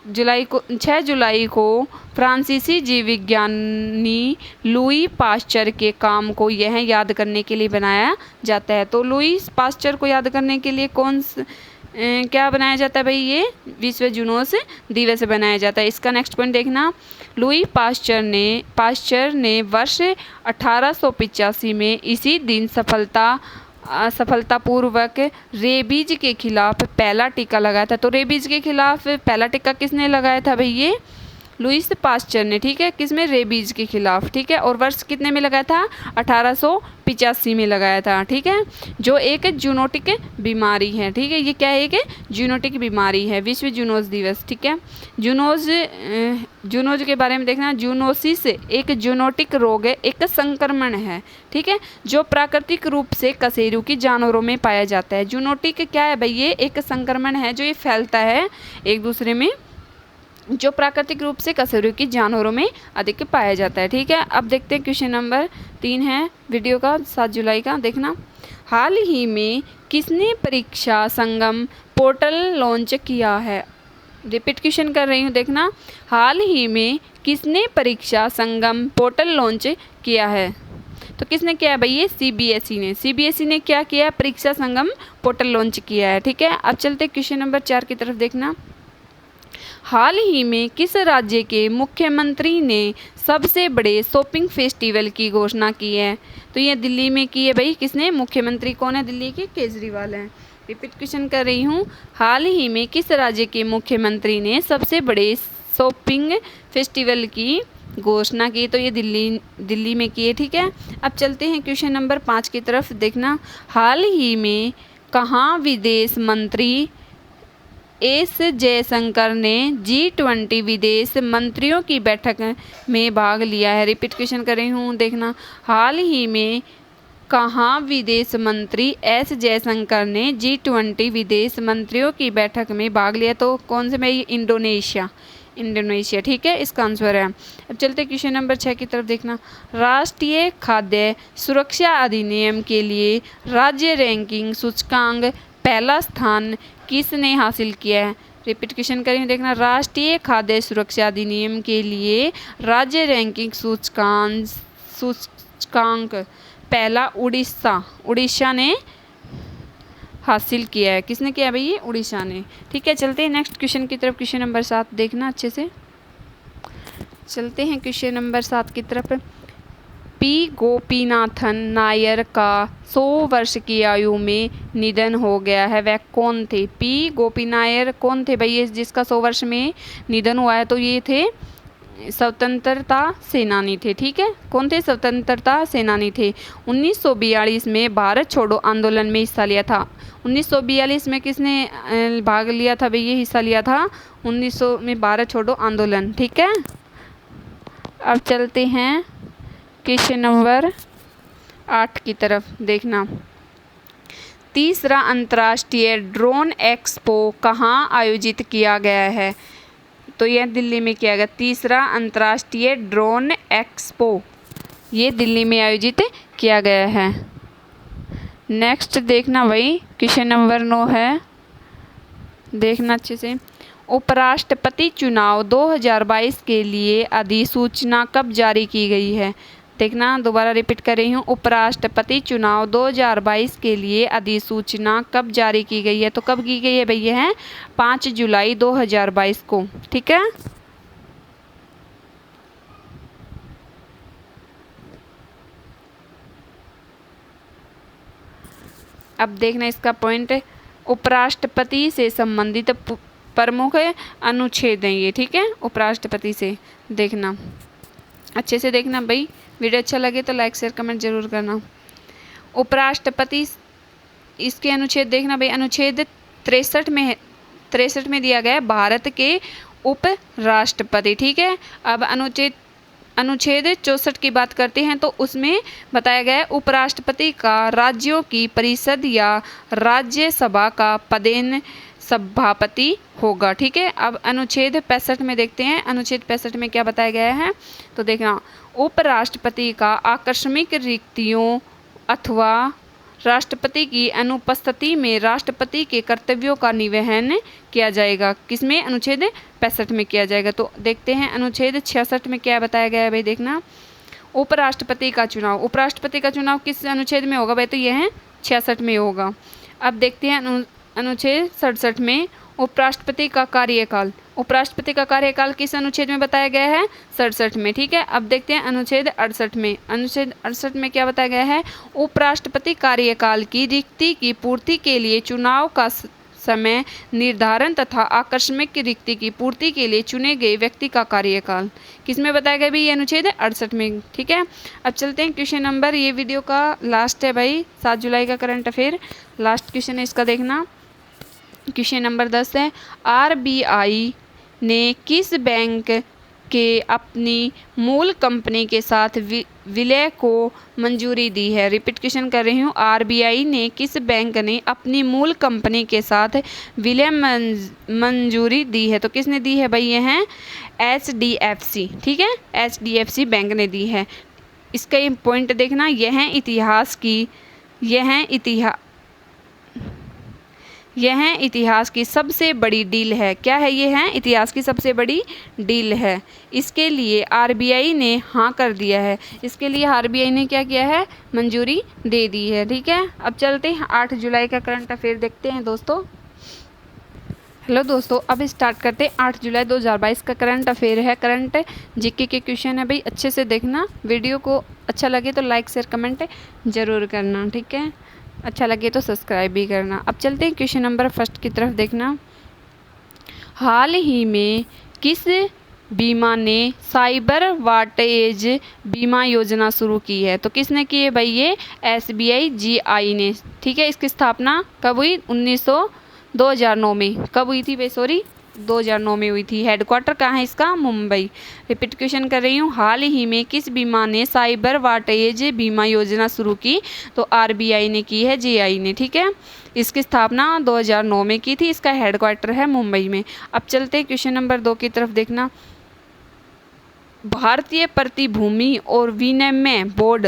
6 जुलाई को फ्रांसीसी जीव विज्ञानी लुई पास्चर के काम को यह याद करने के लिए बनाया जाता है। तो लुई पास्चर को याद करने के लिए क्या बनाया जाता है भाई? ये विश्व जूनोज दिवस बनाया जाता है। इसका नेक्स्ट पॉइंट देखना। लुई पास्चर ने वर्ष 1885 में इसी दिन सफलतापूर्वक रेबीज के खिलाफ पहला टीका लगाया था। तो रेबीज के खिलाफ पहला टीका किसने लगाया था भाई? ये लुईस पास्चर ने, ठीक है। किसमें? रेबीज के खिलाफ, ठीक है। और वर्ष कितने में लगाया था? 1885 में लगाया था, ठीक है। जो एक जूनोटिक बीमारी है, ठीक है। ये क्या है? एक जूनोटिक बीमारी है। विश्व जूनोज दिवस, ठीक है। जूनोज के बारे में देखना। जूनोसिस एक जूनोटिक रोग है, एक संक्रमण है, ठीक है, जो प्राकृतिक रूप से कशेरुकी की जानवरों में पाया जाता है। जूनोटिक क्या है भाई? ये एक संक्रमण है जो ये फैलता है एक दूसरे में, जो प्राकृतिक रूप से कशेरुकी जानवरों में अधिक पाया जाता है, ठीक है। अब देखते हैं क्वेश्चन नंबर 3 है वीडियो का, 7 जुलाई का, देखना। हाल ही में किसने परीक्षा संगम पोर्टल लॉन्च किया है? रिपीट क्वेश्चन कर रही हूँ, देखना। हाल ही में किसने परीक्षा संगम पोर्टल लॉन्च किया है? तो किसने किया है भाई? ये CBSE ने। CBSE ने क्या किया है? परीक्षा संगम पोर्टल लॉन्च किया है, ठीक है। अब चलते क्वेश्चन नंबर 4 की तरफ, देखना। हाल ही में किस राज्य के मुख्यमंत्री ने सबसे बड़े शॉपिंग फेस्टिवल की घोषणा की है? तो ये दिल्ली में की है भाई, किसने? मुख्यमंत्री कौन है दिल्ली के? केजरीवाल हैं। रिपीट क्वेश्चन कर रही हूँ, हाल ही में किस राज्य के मुख्यमंत्री ने सबसे बड़े शॉपिंग फेस्टिवल की घोषणा की? तो ये दिल्ली में की है, ठीक है। अब चलते हैं क्वेश्चन नंबर 5 की तरफ, देखना। हाल ही में कहाँ विदेश मंत्री एस जयशंकर ने G20 विदेश मंत्रियों की बैठक में भाग लिया है? रिपीट क्वेश्चन कर रही हूँ, देखना। हाल ही में कहाँ विदेश मंत्री एस जयशंकर ने G20 विदेश मंत्रियों की बैठक में भाग लिया? तो कौन से में? इंडोनेशिया, ठीक है, इसका आंसर है। अब चलते क्वेश्चन नंबर 6 की तरफ, देखना। राष्ट्रीय खाद्य सुरक्षा अधिनियम के लिए राज्य रैंकिंग सूचकांक पहला स्थान किसने हासिल किया है? रिपीट क्वेश्चन करें, देखना। राष्ट्रीय खाद्य सुरक्षा अधिनियम के लिए राज्य रैंकिंग सूचकांक पहला उड़ीसा ने हासिल किया है। किसने किया भाई? ये उड़ीसा ने, ठीक है। चलते हैं नेक्स्ट क्वेश्चन की तरफ, क्वेश्चन नंबर 7, देखना अच्छे से। चलते हैं क्वेश्चन नंबर 7 की तरफ। पी गोपीनाथन नायर का 100 वर्ष की आयु में निधन हो गया है, वह कौन थे? पी गोपी नायर कौन थे भाई ये, जिसका 100 वर्ष में निधन हुआ है? तो ये थे स्वतंत्रता सेनानी थे, ठीक है। कौन थे? स्वतंत्रता सेनानी थे। 1942 में भारत छोड़ो आंदोलन में हिस्सा लिया था। 1942 में किसने भाग लिया था भाई? ये हिस्सा लिया था 1900 में, भारत छोड़ो आंदोलन, ठीक है। अब चलते हैं क्वेश्चन नंबर 8 की तरफ, देखना। तीसरा अंतर्राष्ट्रीय ड्रोन एक्सपो कहाँ आयोजित किया गया है? तो यह दिल्ली में किया गया। तीसरा अंतर्राष्ट्रीय ड्रोन एक्सपो ये दिल्ली में आयोजित किया गया है। नेक्स्ट देखना भाई, क्वेश्चन नंबर 9 है, देखना अच्छे से। उपराष्ट्रपति चुनाव 2022 के लिए अधिसूचना कब जारी की गई है? देखना, दोबारा रिपीट कर रही हूँ। उपराष्ट्रपति चुनाव 2022 के लिए अधिसूचना कब जारी की गई है? तो कब की गई है भैया? है 5 जुलाई 2022 को, ठीक है। अब देखना इसका पॉइंट, उपराष्ट्रपति से संबंधित प्रमुख अनुच्छेद हैं ये, ठीक है। उपराष्ट्रपति से देखना, अच्छे से देखना भाई। वीडियो अच्छा लगे तो लाइक शेयर कमेंट जरूर करना। उपराष्ट्रपति, इसके अनुच्छेद देखना भाई। अनुच्छेद 63 में दिया गया है भारत के उपराष्ट्रपति, ठीक है। अब अनुच्छेद 64 की बात करते हैं तो उसमें बताया गया है उपराष्ट्रपति का राज्यों की परिषद या राज्यसभा का पदेन सभापति होगा, ठीक है। अब अनुच्छेद 65 में देखते हैं, अनुच्छेद 65 में क्या बताया गया है? तो देखना, उपराष्ट्रपति का आकस्मिक रिक्तियों अथवा राष्ट्रपति की अनुपस्थिति में राष्ट्रपति के कर्तव्यों का निर्वहन किया जाएगा। किसमें? अनुच्छेद 65 में किया जाएगा। तो देखते हैं अनुच्छेद 66 में क्या बताया गया है भाई, देखना। उपराष्ट्रपति का चुनाव, उपराष्ट्रपति का चुनाव किस अनुच्छेद में होगा भाई? तो यह है 66 में होगा। अब देखते हैं अनुच्छेद 67 में उपराष्ट्रपति का कार्यकाल, उपराष्ट्रपति का कार्यकाल किस अनुच्छेद में बताया गया है? 67 में, ठीक है। अब देखते हैं अनुच्छेद 68 में, अनुच्छेद 68 में क्या बताया गया है? उपराष्ट्रपति कार्यकाल की रिक्ति की पूर्ति के लिए चुनाव का समय निर्धारण तथा आकस्मिक रिक्ति की पूर्ति के लिए चुने गए व्यक्ति का कार्यकाल। किसमें बताया गया भाई? ये अनुच्छेद 68 में, ठीक है। अब चलते हैं क्वेश्चन नंबर, ये वीडियो का लास्ट है भाई, 7 जुलाई का करंट अफेयर लास्ट क्वेश्चन है इसका, देखना। क्वेश्चन नंबर 10 है, आरबीआई ने किस बैंक के अपनी मूल कंपनी के साथ विलय को मंजूरी दी है? रिपीट क्वेश्चन कर रही हूँ, आरबीआई ने किस बैंक ने अपनी मूल कंपनी के साथ विलय मंजूरी दी है? तो किसने दी है भाई? ये हैं HDFC, ठीक है, HDFC बैंक ने दी है। इसका ये पॉइंट देखना, यह है इतिहास की सबसे बड़ी डील है। क्या है? ये है इतिहास की सबसे बड़ी डील है। इसके लिए आरबीआई ने हाँ कर दिया है, इसके लिए आरबीआई ने क्या किया है? मंजूरी दे दी है, ठीक है। अब चलते हैं 8 जुलाई का करंट अफेयर देखते हैं दोस्तों। हेलो दोस्तों, अब स्टार्ट करते हैं 8 जुलाई 2022 का करंट अफेयर है। करंट जीके के क्वेश्चन है भाई, अच्छे से देखना। वीडियो को अच्छा लगे तो लाइक शेयर कमेंट ज़रूर करना, ठीक है। अच्छा लगे तो सब्सक्राइब भी करना। अब चलते हैं क्वेश्चन नंबर फर्स्ट की तरफ देखना। हाल ही में किस बीमा ने साइबर वाटेज बीमा योजना शुरू की है? तो किसने की है भाई? ये SBI GI ने, ठीक है। इसकी स्थापना कब हुई? 2009 में। कब हुई थी भाई? सॉरी, 2009 में हुई थी। हेडक्वार्टर कहाँ है इसका? मुंबई। रिपीट क्वेश्चन कर रही हूँ, हाल ही में किस बीमा ने साइबर वाटेज बीमा योजना शुरू की? तो RBI ने की है, GI ने, ठीक है। इसकी स्थापना 2009 में की थी। इसका हेडक्वार्टर है मुंबई में। अब चलते हैं क्वेश्चन नंबर 2 की तरफ देखना। भारतीय प्रतिभूति और विनिमय बोर्ड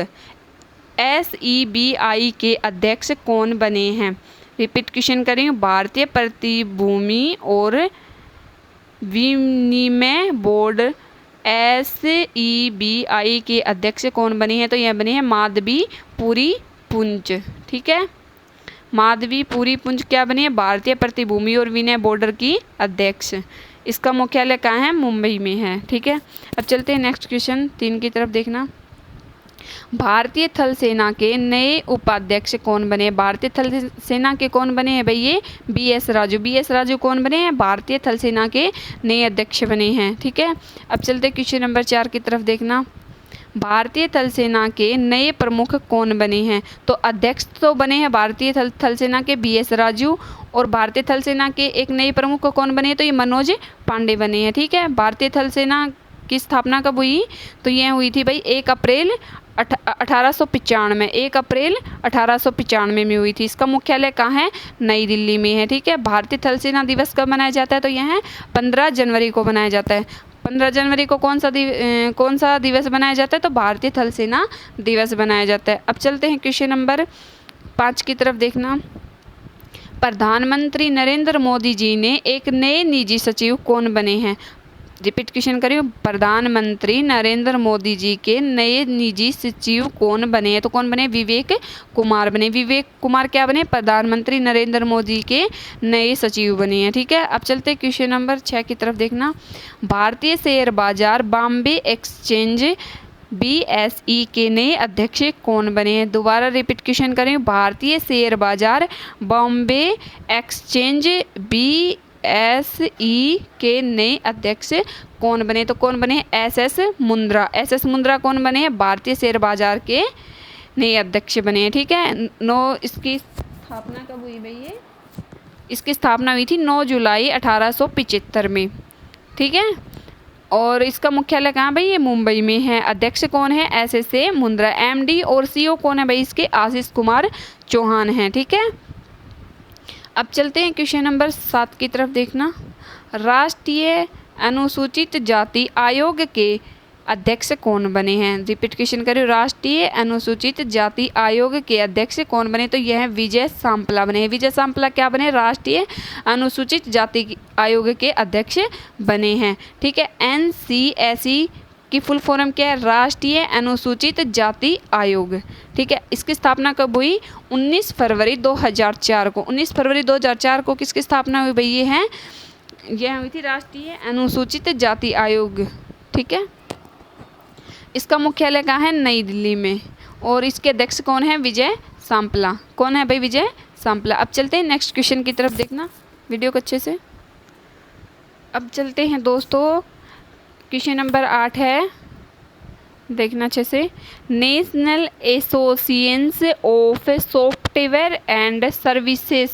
SEBI के अध्यक्ष कौन बने हैं? रिपीट क्वेश्चन करेंगे, भारतीय प्रतिभूति और विनिमय बोर्ड SEBI के अध्यक्ष कौन बने हैं? तो यह बने हैं माधवी पुरी पुंज, ठीक है। माधवी पुरी पुंज क्या बनी है? भारतीय प्रतिभूति और विनिमय बोर्ड की अध्यक्ष। इसका मुख्यालय कहाँ है? मुंबई में है, ठीक है। अब चलते हैं नेक्स्ट क्वेश्चन 3 की तरफ देखना। भारतीय थल सेना के नए उपाध्यक्ष कौन बने? भारतीय थल सेना के कौन बने हैं भाई? ये BS राजू। BS राजू कौन बने हैं? भारतीय थल सेना के नए अध्यक्ष बने हैं, ठीक है। अब चलते क्वेश्चन नंबर 4 की तरफ देखना। भारतीय थल सेना के नए प्रमुख कौन बने हैं? तो अध्यक्ष तो बने हैं भारतीय थल सेना के BS राजू, और भारतीय थल सेना के एक नए प्रमुख कौन बने हैं? तो ये मनोज पांडे बने हैं, ठीक है। भारतीय थल सेना की स्थापना कब हुई? तो यह हुई थी भाई 1 अप्रैल 1895। 1 अप्रैल 1895 में हुई थी। इसका मुख्यालय कहाँ है? नई दिल्ली में है, ठीक है। भारतीय थल सेना दिवस कब मनाया जाता है? तो यह 15 जनवरी को मनाया जाता है। 15 जनवरी को कौन सा दिवस बनाया जाता है? तो भारतीय थल सेना दिवस बनाया जाता है। अब चलते हैं क्वेश्चन नंबर 5 की तरफ देखना। प्रधानमंत्री नरेंद्र मोदी जी ने एक नए निजी सचिव कौन बने हैं? रिपीट क्वेश्चन करिए, प्रधानमंत्री नरेंद्र मोदी जी के नए निजी सचिव कौन बने हैं? तो कौन बने? विवेक कुमार बने। विवेक कुमार क्या बने? प्रधानमंत्री नरेंद्र मोदी के नए सचिव बने हैं, ठीक है। अब चलते हैं क्वेश्चन नंबर 6 की तरफ देखना। भारतीय शेयर बाजार बॉम्बे एक्सचेंज BSE के नए अध्यक्ष कौन बने हैं? दोबारा रिपीट क्वेश्चन करें, भारतीय शेयर बाजार बॉम्बे एक्सचेंज BSE के नए अध्यक्ष कौन बने? तो कौन बने? SS मुंद्रा। SS मुंद्रा कौन बने हैं? भारतीय शेयर बाजार के नए अध्यक्ष बने हैं, ठीक है। इसकी स्थापना कब हुई भाई? ये इसकी स्थापना हुई थी 9 जुलाई 1875 में, ठीक है। और इसका मुख्यालय कहाँ भाई? ये मुंबई में है। अध्यक्ष कौन है? SS मुंद्रा। MD और CO कौन है भाई इसके? आशीष कुमार चौहान हैं, ठीक है। अब चलते हैं क्वेश्चन नंबर 7 की तरफ देखना। राष्ट्रीय अनुसूचित जाति आयोग के अध्यक्ष कौन बने हैं? रिपीट क्वेश्चन करिए, राष्ट्रीय अनुसूचित जाति आयोग के अध्यक्ष कौन बने? तो यह विजय सांपला बने हैं। विजय सांपला क्या बने? राष्ट्रीय अनुसूचित जाति आयोग के अध्यक्ष बने हैं, ठीक है। NCSE की फुल फॉर्म क्या है? राष्ट्रीय अनुसूचित जाति आयोग, ठीक है। इसकी स्थापना कब हुई? 19 फरवरी 2004 को। 19 फरवरी 2004 को किसकी स्थापना हुई भाई? यह हुई थी राष्ट्रीय अनुसूचित जाति आयोग, ठीक है। इसका मुख्यालय कहाँ है? नई दिल्ली में। और इसके अध्यक्ष कौन है? विजय सांपला। कौन है भाई? विजय सांपला। अब चलते हैं नेक्स्ट क्वेश्चन की तरफ देखना वीडियो को अच्छे से। अब चलते हैं दोस्तों, क्वेश्चन नंबर 8 है, देखना अच्छे से। National association of software and services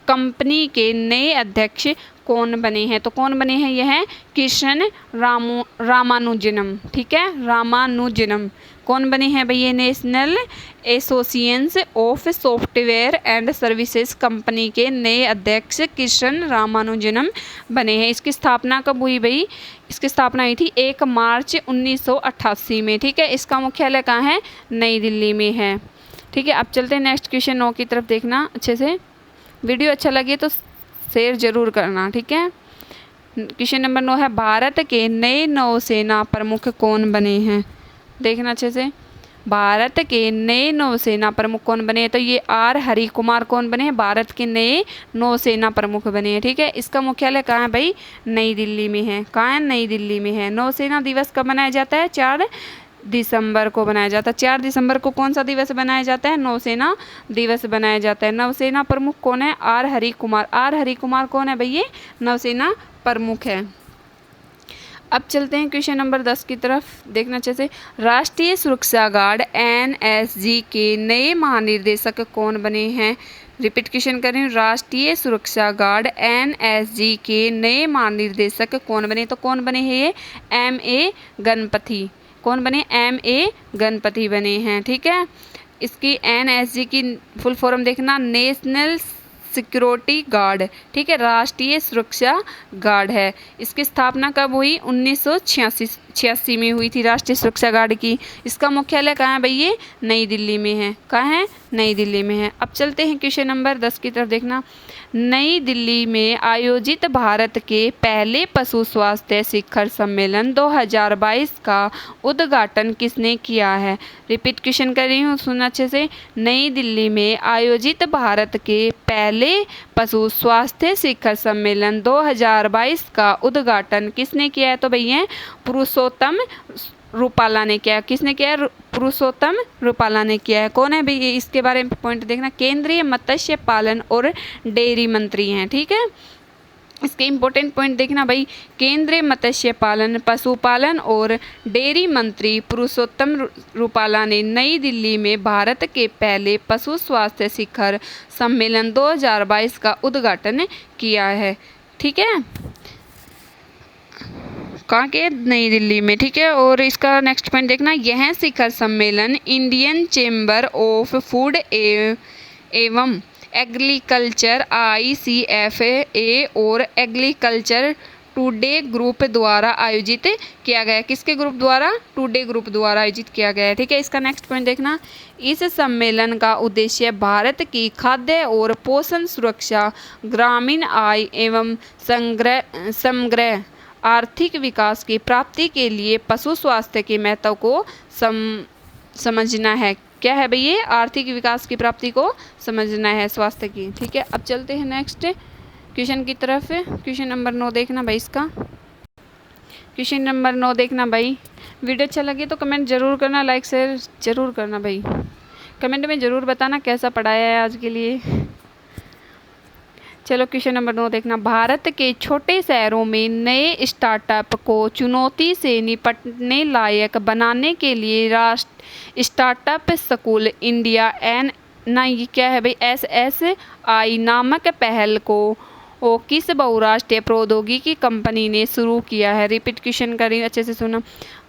company के नए अध्यक्ष कौन बने हैं? तो कौन बने हैं? यह कृष्ण रामानुजनम, ठीक है। रामानुजनम कौन बने हैं भाई? ये national association of software and services company के नए अध्यक्ष कृष्ण रामानुजनम बने हैं। इसकी स्थापना कब हुई भाई? इसकी स्थापना हुई थी 1 मार्च 1988 में, ठीक है। इसका मुख्यालय कहाँ है? नई दिल्ली में है, ठीक है। अब चलते हैं नेक्स्ट क्वेश्चन 9 की तरफ देखना अच्छे से। वीडियो अच्छा लगे तो शेयर जरूर करना, ठीक है। क्वेश्चन नंबर 9 है, भारत के नए नौसेना प्रमुख कौन बने हैं? देखना अच्छे से। भारत के नए नौसेना प्रमुख कौन बने? तो ये आर हरि कुमार कौन बने हैं? भारत के नए नौसेना प्रमुख बने हैं। ठीक है, इसका मुख्यालय कहाँ है भाई? नई दिल्ली में है। कहाँ है? नई दिल्ली में है। नौसेना दिवस कब मनाया जाता है? 4 दिसंबर को बनाया जाता है। 4 दिसंबर को कौन सा दिवस बनाया जाता है? नौसेना दिवस बनाया जाता है। नौसेना प्रमुख कौन है? आर हरि कुमार। आर हरि कुमार कौन है भाई? ये नौसेना प्रमुख है। अब चलते हैं क्वेश्चन नंबर 10 की तरफ, देखना अच्छे से। राष्ट्रीय सुरक्षा गार्ड एनएसजी के नए महानिर्देशक कौन बने हैं? रिपीट क्वेश्चन कर रही हूँ। राष्ट्रीय सुरक्षा गार्ड एनएसजी के नए महानिर्देशक कौन बने? तो कौन बने हैं ये? एमए गणपति। कौन बने? एमए गणपति बने हैं। ठीक है, इसकी एनएसजी की फुल फॉर्म देखना, नेशनल सिक्योरिटी गार्ड। ठीक है, राष्ट्रीय सुरक्षा गार्ड है। इसकी स्थापना कब हुई? 1986 में हुई थी राष्ट्रीय सुरक्षा गार्ड की। इसका मुख्यालय कहाँ है भाई? ये नई दिल्ली में है। कहाँ है? नई दिल्ली में है। अब चलते हैं क्वेश्चन नंबर 10 की तरफ, देखना। नई दिल्ली में आयोजित भारत के पहले पशु स्वास्थ्य शिखर सम्मेलन 2022 का उद्घाटन किसने किया है? रिपीट क्वेश्चन कर रही हूँ, सुनना अच्छे से। नई दिल्ली में आयोजित भारत के पहले पशु स्वास्थ्य शिखर सम्मेलन 2022 का उद्घाटन किसने किया है? तो भैया पुरुषोत्तम रूपाला ने किया। किसने किया है? पुरुषोत्तम रूपाला ने किया है। कौन है भाई? इसके बारे में पॉइंट देखना, केंद्रीय मत्स्य पालन और डेयरी मंत्री हैं। ठीक है, इसके इंपॉर्टेंट पॉइंट देखना भाई। केंद्रीय मत्स्य पालन, पशुपालन और डेयरी मंत्री पुरुषोत्तम रूपाला ने नई दिल्ली में भारत के पहले पशु स्वास्थ्य शिखर सम्मेलन 2022 का उद्घाटन किया है। ठीक है, कहाँ के? नई दिल्ली में। ठीक है, और इसका नेक्स्ट पॉइंट देखना, यह शिखर सम्मेलन इंडियन चेंबर ऑफ फूड एवं एग्रीकल्चर ICFA और एग्रीकल्चर टुडे ग्रुप द्वारा आयोजित किया गया। किसके ग्रुप द्वारा? टुडे ग्रुप द्वारा आयोजित किया गया है। ठीक है, इसका नेक्स्ट पॉइंट देखना, इस सम्मेलन का उद्देश्य भारत की खाद्य और पोषण सुरक्षा, ग्रामीण आय एवं समग्र आर्थिक विकास की प्राप्ति के लिए पशु स्वास्थ्य के महत्व को समझना है। क्या है भाई? ये आर्थिक विकास की प्राप्ति को समझना है स्वास्थ्य की। ठीक है, अब चलते हैं नेक्स्ट क्वेश्चन की तरफ। क्वेश्चन नंबर 9 देखना भाई। इसका क्वेश्चन नंबर 9 देखना भाई। वीडियो अच्छा लगे तो कमेंट जरूर करना, लाइक शेयर जरूर करना भाई। कमेंट में ज़रूर बताना कैसा पढ़ाया है आज के लिए। चलो क्वेश्चन नंबर 9 देखना। भारत के छोटे शहरों में नए स्टार्टअप को चुनौती से निपटने लायक बनाने के लिए राष्ट्रीय स्टार्टअप स्कूल इंडिया ये क्या है भाई? SSI नामक पहल को किस बहुराष्ट्रीय प्रौद्योगिकी कंपनी ने शुरू किया है? रिपीट क्वेश्चन करें, अच्छे से सुना।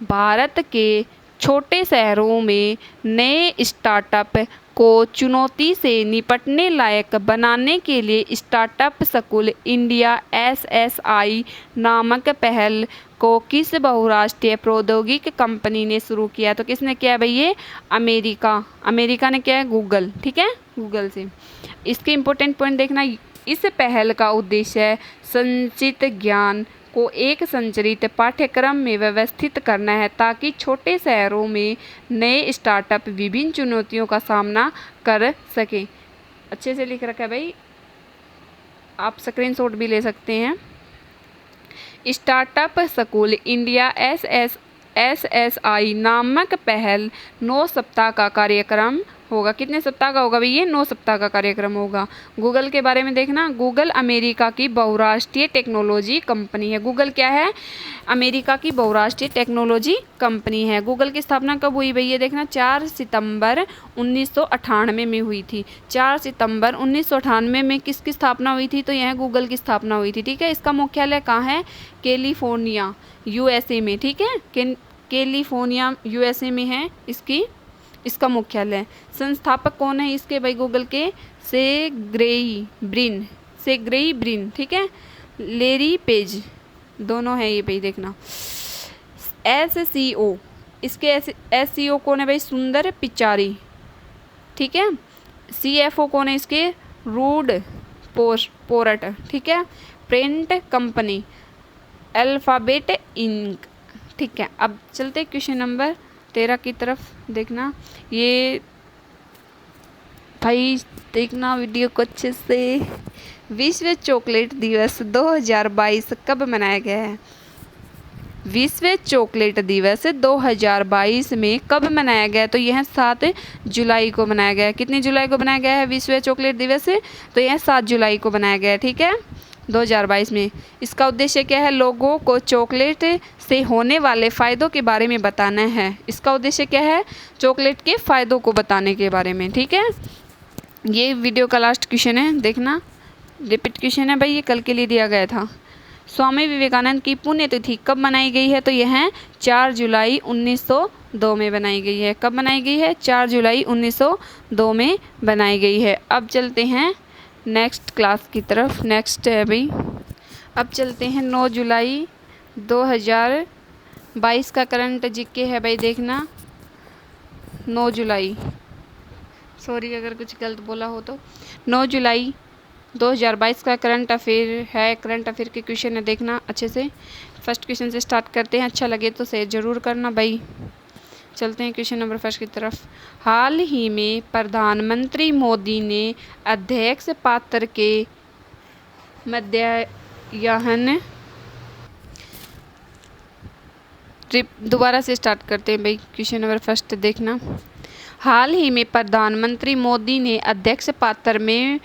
भारत के छोटे शहरों में नए स्टार्टअप को चुनौती से निपटने लायक बनाने के लिए स्टार्टअप स्कूल इंडिया SSI नामक पहल को किस बहुराष्ट्रीय प्रौद्योगिकी कंपनी ने शुरू किया? तो किसने किया है भाई? ये अमेरिका ने किया है, गूगल। ठीक है, गूगल से। इसके इंपॉर्टेंट पॉइंट देखना, इस पहल का उद्देश्य संचित ज्ञान को एक संरचित पाठ्यक्रम में व्यवस्थित करना है ताकि छोटे शहरों में नए स्टार्टअप विभिन्न चुनौतियों का सामना कर सकें। अच्छे से लिख रखा है भाई, आप स्क्रीनशॉट भी ले सकते हैं। स्टार्टअप स्कूल इंडिया SSI नामक पहल 9 सप्ताह का कार्यक्रम होगा। कितने सप्ताह का होगा भाई? ये 9 सप्ताह का कार्यक्रम होगा। गूगल के बारे में देखना, गूगल अमेरिका की बहुराष्ट्रीय टेक्नोलॉजी कंपनी है। गूगल क्या है? अमेरिका की बहुराष्ट्रीय टेक्नोलॉजी कंपनी है। गूगल की स्थापना कब हुई भाई? ये देखना, 4 सितंबर 1998 में हुई थी। 4 सितंबर 1998 में किसकी स्थापना हुई थी? तो यह गूगल की स्थापना हुई थी। ठीक है, इसका मुख्यालय कहाँ है? कैलिफोर्निया USA में। ठीक है, कैलिफोर्निया USA में है इसका मुख्यालय। संस्थापक कौन है इसके भाई? गूगल के सेर्गेई ब्रिन। ठीक है, लेरी पेज, दोनों है ये भाई। देखना, SCO इसके SCO कौन है भाई? सुंदर पिचाई। ठीक है, CFO कौन है इसके? रूड पोर्ट। ठीक है, प्रिंट कंपनी अल्फाबेट इंक। ठीक है, अब चलते क्वेश्चन नंबर 13 की तरफ देखना। ये भाई देखना वीडियो को अच्छे से। विश्व चॉकलेट दिवस 2022 कब मनाया गया है? विश्व चॉकलेट दिवस 2022 में कब मनाया गया? तो यह 7 जुलाई को मनाया गया है। कितनी जुलाई को बनाया गया है विश्व चॉकलेट दिवस? तो यह 7 जुलाई को बनाया गया है, ठीक है, 2022 में। इसका उद्देश्य क्या है? लोगों को चॉकलेट से होने वाले फ़ायदों के बारे में बताना है। इसका उद्देश्य क्या है? चॉकलेट के फ़ायदों को बताने के बारे में, ठीक है। ये वीडियो का लास्ट क्वेश्चन है, देखना, रिपीट क्वेश्चन है भाई, ये कल के लिए दिया गया था। स्वामी विवेकानंद की पुण्यतिथि कब मनाई गई है? तो यह 4 जुलाई 1902 में बनाई गई है। कब बनाई गई है? 4 जुलाई 1902 में बनाई गई है। अब चलते हैं नेक्स्ट क्लास की तरफ। नेक्स्ट है भाई, अब चलते हैं 9 जुलाई 2022 का करंट जीके है भाई, देखना। 9 जुलाई, सॉरी अगर कुछ गलत बोला हो तो। 9 जुलाई 2022 का करंट अफेयर है, करंट अफेयर के क्वेश्चन है, देखना अच्छे से। फर्स्ट क्वेश्चन से स्टार्ट करते हैं, अच्छा लगे तो शेयर ज़रूर करना भाई। चलते हैं क्वेश्चन नंबर फर्स्ट की तरफ। हाल ही में प्रधानमंत्री मोदी ने अध्यक्ष पात्र के मध्याह्न, दोबारा से स्टार्ट करते हैं भाई, क्वेश्चन नंबर फर्स्ट देखना। हाल ही में प्रधानमंत्री मोदी ने अध्यक्ष पात्र में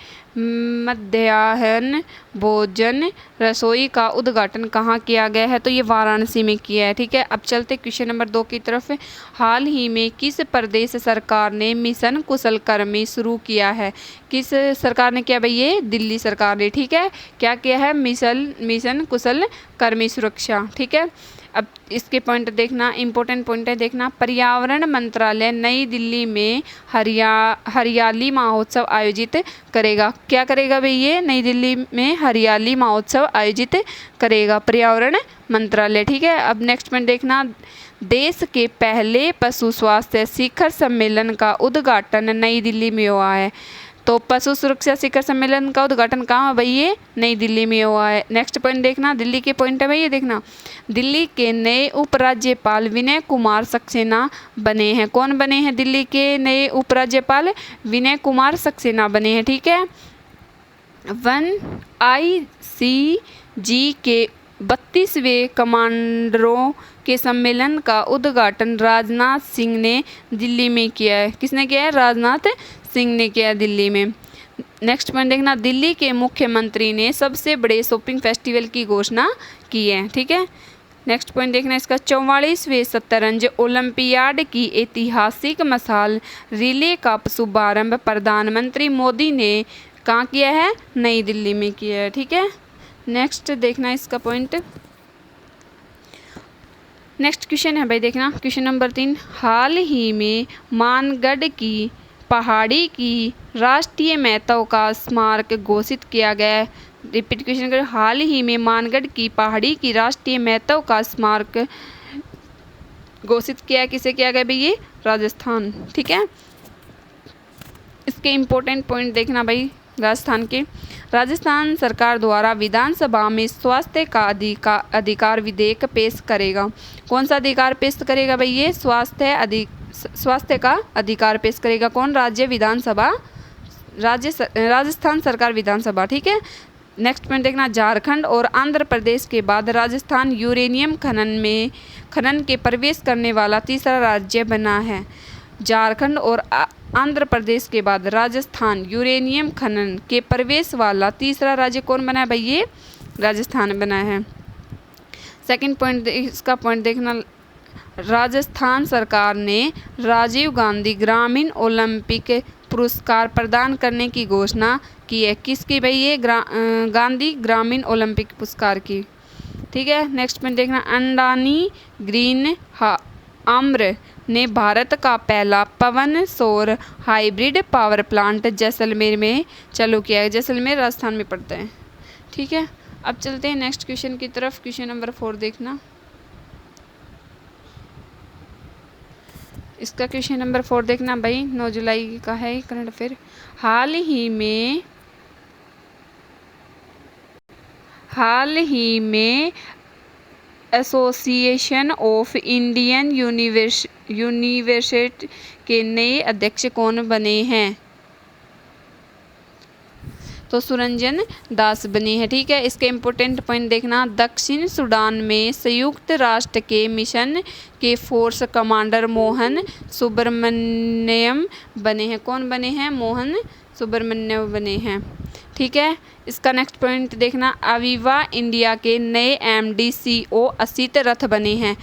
मध्याह्न भोजन रसोई का उद्घाटन कहाँ किया गया है? तो ये वाराणसी में किया है, ठीक है। अब चलते क्वेश्चन नंबर 2 की तरफ। हाल ही में किस प्रदेश सरकार ने मिशन कुशल कर्मी शुरू किया है? किस सरकार ने किया भाई? ये दिल्ली सरकार ने, ठीक है। क्या किया है? मिशन कुशल कर्मी सुरक्षा, ठीक है। अब इसके पॉइंट देखना, इंपॉर्टेंट पॉइंट है, देखना। पर्यावरण मंत्रालय नई दिल्ली में हरियाली महोत्सव आयोजित करेगा। क्या करेगा भाई? ये नई दिल्ली में हरियाली महोत्सव आयोजित करेगा पर्यावरण मंत्रालय, ठीक है। अब नेक्स्ट पॉइंट देखना। देश के पहले पशु स्वास्थ्य शिखर सम्मेलन का उद्घाटन नई दिल्ली में हुआ है। तो पशु सुरक्षा शिखर सम्मेलन का उद्घाटन कहाँ है भाई? ये नई दिल्ली में हुआ है। नेक्स्ट पॉइंट देखना, दिल्ली के पॉइंट है भाई, ये देखना। दिल्ली के नए उपराज्यपाल विनय कुमार सक्सेना बने हैं। कौन बने हैं? दिल्ली के नए उपराज्यपाल विनय कुमार सक्सेना बने हैं, ठीक है। 1ICG के 32वें कमांडरों के सम्मेलन का उद्घाटन राजनाथ सिंह ने दिल्ली में किया है। किसने किया है? राजनाथ सिंह ने किया है दिल्ली में। नेक्स्ट पॉइंट देखना। दिल्ली के मुख्यमंत्री ने सबसे बड़े शॉपिंग फेस्टिवल की घोषणा की है, ठीक है। नेक्स्ट पॉइंट देखना इसका। 44वें शतरंज ओलंपियाड की ऐतिहासिक मशाल रिले का शुभारंभ प्रधानमंत्री मोदी ने कहाँ किया है? नई दिल्ली में किया है, ठीक है। नेक्स्ट देखना इसका पॉइंट। नेक्स्ट क्वेश्चन है भाई, देखना क्वेश्चन नंबर 3। हाल ही में मानगढ़ की पहाड़ी की राष्ट्रीय महत्व का स्मारक घोषित किया गया है। रिपीट क्वेश्चन करें। हाल ही में मानगढ़ की पहाड़ी की राष्ट्रीय महत्व का स्मारक घोषित किया, किसे किया गया भाई? ये राजस्थान, ठीक है। इसके इम्पोर्टेंट पॉइंट देखना भाई राजस्थान के। राजस्थान सरकार द्वारा विधानसभा में स्वास्थ्य का अधिकार विधेयक पेश करेगा। कौन सा अधिकार पेश करेगा भाई? ये स्वास्थ्य का अधिकार पेश करेगा। कौन? राज्य विधानसभा, राजस्थान सरकार विधानसभा, ठीक है। नेक्स्ट पॉइंट देखना। झारखंड और आंध्र प्रदेश के बाद राजस्थान यूरेनियम खनन के प्रवेश करने वाला तीसरा राज्य बना है। झारखंड और आंध्र प्रदेश के बाद राजस्थान यूरेनियम खनन के प्रवेश वाला तीसरा राज्य कौन बना है भाई? ये राजस्थान बना है। सेकंड पॉइंट, इसका पॉइंट देखना। राजस्थान सरकार ने राजीव गांधी ग्रामीण ओलंपिक पुरस्कार प्रदान करने की घोषणा की है। किसकी भाई? ये गांधी ग्रामीण ओलंपिक पुरस्कार की, ठीक है। नेक्स्ट पॉइंट देखना। अडानी ग्रीन आम्र ने भारत का पहला पवन सौर हाइब्रिड पावर प्लांट जैसलमेर में चालू किया है। जैसलमेर राजस्थान में पड़ता है, ठीक है। अब चलते हैं नेक्स्ट क्वेश्चन की तरफ। क्वेश्चन नंबर 4 देखना। इसका क्वेश्चन नंबर 4 देखना भाई, 9 जुलाई का है करंट अफेयर। हाल ही में एसोसिएशन ऑफ इंडियन यूनिवर्सिटी के नए अध्यक्ष कौन बने हैं? तो सुरंजन दास बनी है। ठीक है, इसके इम्पोर्टेंट पॉइंट देखना। दक्षिण सूडान में संयुक्त राष्ट्र के मिशन के फोर्स कमांडर मोहन सुब्रमण्यम बने हैं। कौन बने हैं? मोहन सुब्रमण्यम बने हैं। ठीक है, इसका नेक्स्ट पॉइंट देखना। अविवा इंडिया के नए MD CO असित रथ बने हैं।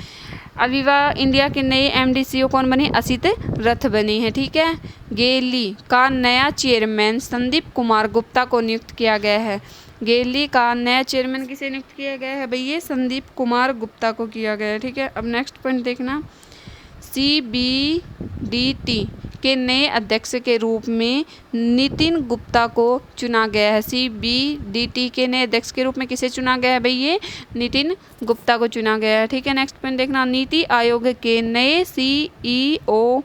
अविवा इंडिया के नए MD CO कौन बने? असित रथ बने हैं। ठीक है, गेली का नया चेयरमैन संदीप कुमार गुप्ता को नियुक्त किया गया है। गेली का नया चेयरमैन किसे नियुक्त किया गया है भैया? संदीप कुमार गुप्ता को किया गया है। ठीक है, अब नेक्स्ट पॉइंट देखना। CBDT के नए अध्यक्ष के रूप में नितिन गुप्ता को चुना गया है। CBDT के नए अध्यक्ष के रूप में किसे चुना गया है भैया? नितिन गुप्ता को चुना गया है। ठीक है, नेक्स्ट पॉइंट देखना। नीति आयोग के नए CEO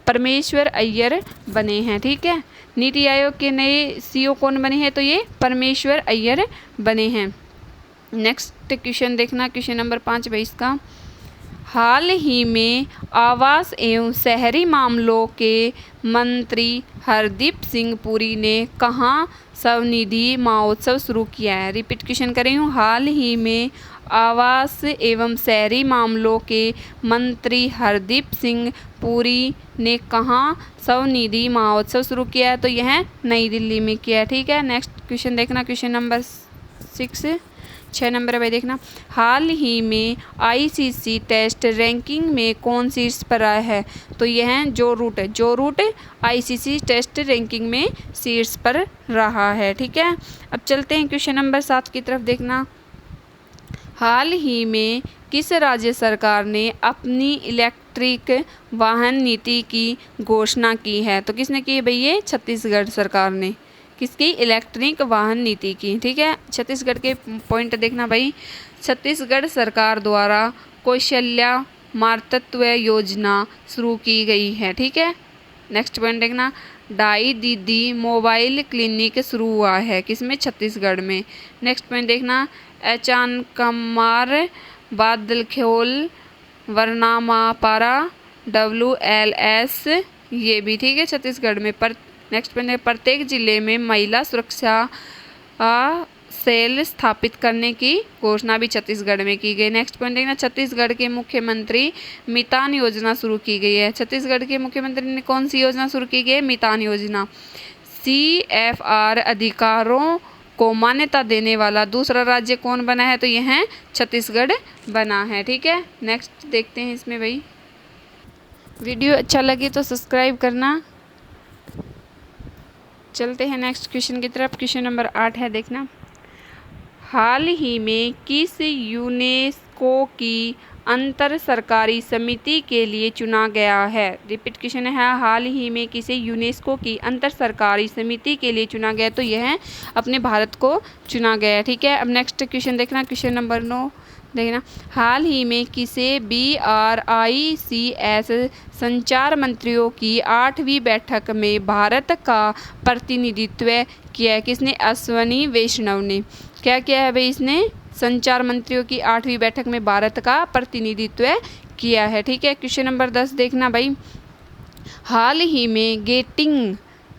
परमेश्वर अय्यर बने हैं। ठीक है, नीति आयोग के नए CEO कौन बने हैं? तो ये परमेश्वर अय्यर बने हैं। नेक्स्ट क्वेश्चन देखना, क्वेश्चन नंबर 5 22 का। हाल ही में आवास एवं शहरी मामलों के मंत्री हरदीप सिंह पुरी ने कहाँ स्वनिधि महोत्सव शुरू किया है? रिपीट क्वेश्चन कर रही हूँ। हाल ही में आवास एवं शहरी मामलों के मंत्री हरदीप सिंह पुरी ने कहाँ स्वनिधि महोत्सव शुरू किया है? तो यह नई दिल्ली में किया है। ठीक है, नेक्स्ट क्वेश्चन देखना, क्वेश्चन नंबर 6 नंबर भाई देखना। हाल ही में ICC टेस्ट रैंकिंग में कौन शीर्ष पर आया है? तो यह जो रूट है, जो रूट ICC टेस्ट रैंकिंग में शीर्ष पर रहा है। ठीक है, अब चलते हैं क्वेश्चन नंबर 7 की तरफ देखना। हाल ही में किस राज्य सरकार ने अपनी इलेक्ट्रिक वाहन नीति की घोषणा की है? तो किसने की है भैया? छत्तीसगढ़ सरकार ने। किसकी? इलेक्ट्रिक वाहन नीति की। ठीक है, छत्तीसगढ़ के पॉइंट देखना भाई। छत्तीसगढ़ सरकार द्वारा कौशल्या मातृत्व योजना शुरू की गई है। ठीक है, नेक्स्ट पॉइंट देखना। डाई दीदी मोबाइल क्लिनिक शुरू हुआ है। किसमें? छत्तीसगढ़ में। नेक्स्ट पॉइंट देखना। अचानकमार बादलख्योल वर्नामापारा WLS ये भी ठीक है छत्तीसगढ़ में। पर नेक्स्ट पॉइंट है। प्रत्येक जिले में महिला सुरक्षा सेल स्थापित करने की घोषणा भी छत्तीसगढ़ में की गई। नेक्स्ट पॉइंट देखना। छत्तीसगढ़ के मुख्यमंत्री मितान योजना शुरू की गई है। छत्तीसगढ़ के मुख्यमंत्री ने कौन सी योजना शुरू की गई है? मितान योजना। CFR अधिकारों को मान्यता देने वाला दूसरा राज्य कौन बना है? तो यह छत्तीसगढ़ बना है। ठीक है, नेक्स्ट देखते हैं इसमें भाई। वीडियो अच्छा लगे तो सब्सक्राइब करना। चलते हैं नेक्स्ट क्वेश्चन की तरफ। क्वेश्चन नंबर 8 है देखना। हाल ही में किस यूनेस्को की अंतर सरकारी समिति के लिए चुना गया है? रिपीट क्वेश्चन है। हाल ही में किसे यूनेस्को की अंतर सरकारी समिति के लिए चुना गया? तो यह अपने भारत को चुना गया। ठीक है, अब नेक्स्ट क्वेश्चन देखना, क्वेश्चन नंबर 9 देखना। हाल ही में किसे BRICS संचार मंत्रियों की 8वीं बैठक में भारत का प्रतिनिधित्व किया है? किसने? अश्वनी वैष्णव ने। क्या किया है भाई? इसने संचार मंत्रियों की 8वीं बैठक में भारत का प्रतिनिधित्व किया है। ठीक है, क्वेश्चन नंबर 10 देखना भाई। हाल ही में getting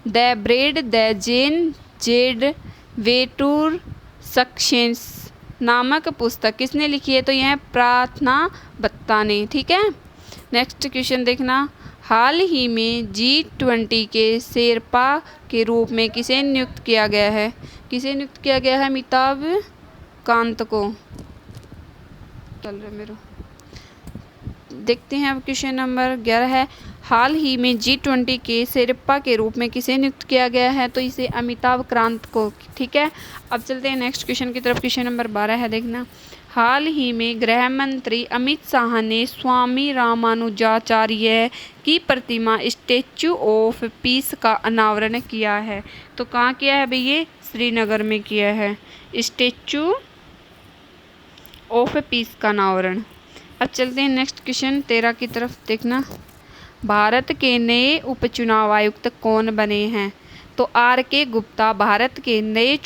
the bread the Gen Z way to success नामक पुस्तक किसने लिखी है? तो यह प्रार्थना बत्ता ने। ठीक है, नेक्स्ट क्वेश्चन देखना। हाल ही में G20 के शेरपा के रूप में किसे नियुक्त किया गया है? किसे नियुक्त किया गया है? अमिताभ कांत को। चल रहा मेरे देखते हैं। अब क्वेश्चन नंबर 11 है। हाल ही में G20 के शेरपा के रूप में किसे नियुक्त किया गया है? तो इसे अमिताभ कांत को। ठीक है, अब चलते हैं नेक्स्ट क्वेश्चन की तरफ। क्वेश्चन नंबर 12 है देखना। हाल ही में गृह मंत्री अमित शाह ने स्वामी रामानुजाचार्य की प्रतिमा स्टैचू ऑफ पीस का अनावरण किया है। तो कहाँ किया है भैया? श्रीनगर में किया है स्टैचू ऑफ पीस का अनावरण। अब चलते हैं नेक्स्ट क्वेश्चन 13 की तरफ देखना। भारत के नए उपचुनाव आयुक्त कौन बने हैं? तो RK गुप्ता भारत के नए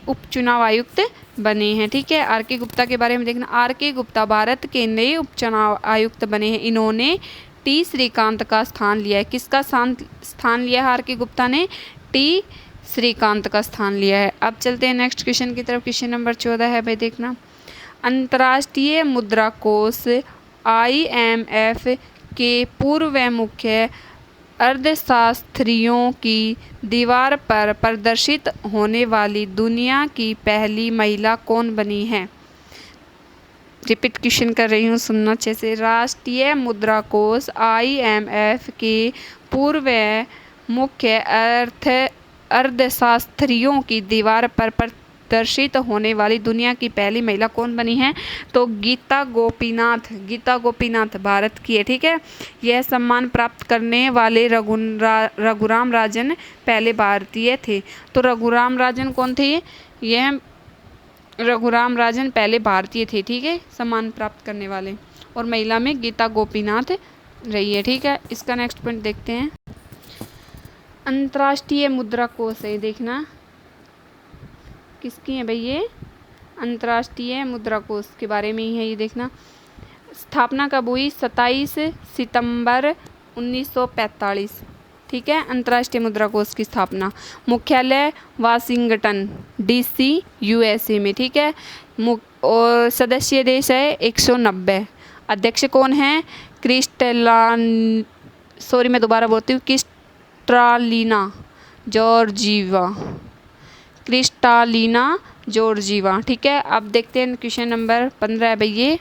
उपचुनाव आयुक्त बने हैं। ठीक है, आर के गुप्ता के बारे में देखना। आर के गुप्ता भारत के नए उपचुनाव आयुक्त बने हैं। इन्होंने टी श्रीकांत का स्थान लिया है। किसका स्थान लिया है? आर के गुप्ता ने टी श्रीकांत का स्थान लिया है। अब चलते हैं नेक्स्ट क्वेश्चन की तरफ। क्वेश्चन नंबर 14 है भाई, देखना। अंतर्राष्ट्रीय मुद्रा कोष IMF के पूर्व मुख्य अर्थशास्त्रियों की दीवार पर प्रदर्शित होने वाली दुनिया की पहली महिला कौन बनी है? रिपीट क्वेश्चन कर रही हूँ, सुनना अच्छे से। राष्ट्रीय मुद्रा कोष IMF के पूर्व मुख्य अर्थशास्त्रियों की दीवार पर प्रदर्शित होने वाली दुनिया की पहली महिला कौन बनी है? तो गीता गोपीनाथ भारत की है। ठीक है, यह सम्मान प्राप्त करने वाले रघुराम राजन पहले भारतीय थे। तो रघुराम राजन कौन थे? यह रघुराम राजन पहले भारतीय थे। ठीक है, सम्मान प्राप्त करने वाले, और महिला में गीता गोपीनाथ रही है। ठीक है, इसका नेक्स्ट पॉइंट देखते हैं। अंतर्राष्ट्रीय मुद्रा कोष है, देखना किसकी है भाई? ये अंतर्राष्ट्रीय मुद्रा कोष के बारे में ही है, ये देखना। स्थापना कब हुई? 27 सितंबर 1945। ठीक है, अंतर्राष्ट्रीय मुद्रा कोष की स्थापना। मुख्यालय वाशिंगटन DC USA में। ठीक है, और सदस्य देश है 190। अध्यक्ष कौन है? Kristalina Georgieva. ठीक है, अब देखते हैं क्वेश्चन नंबर 15 है भाई, ये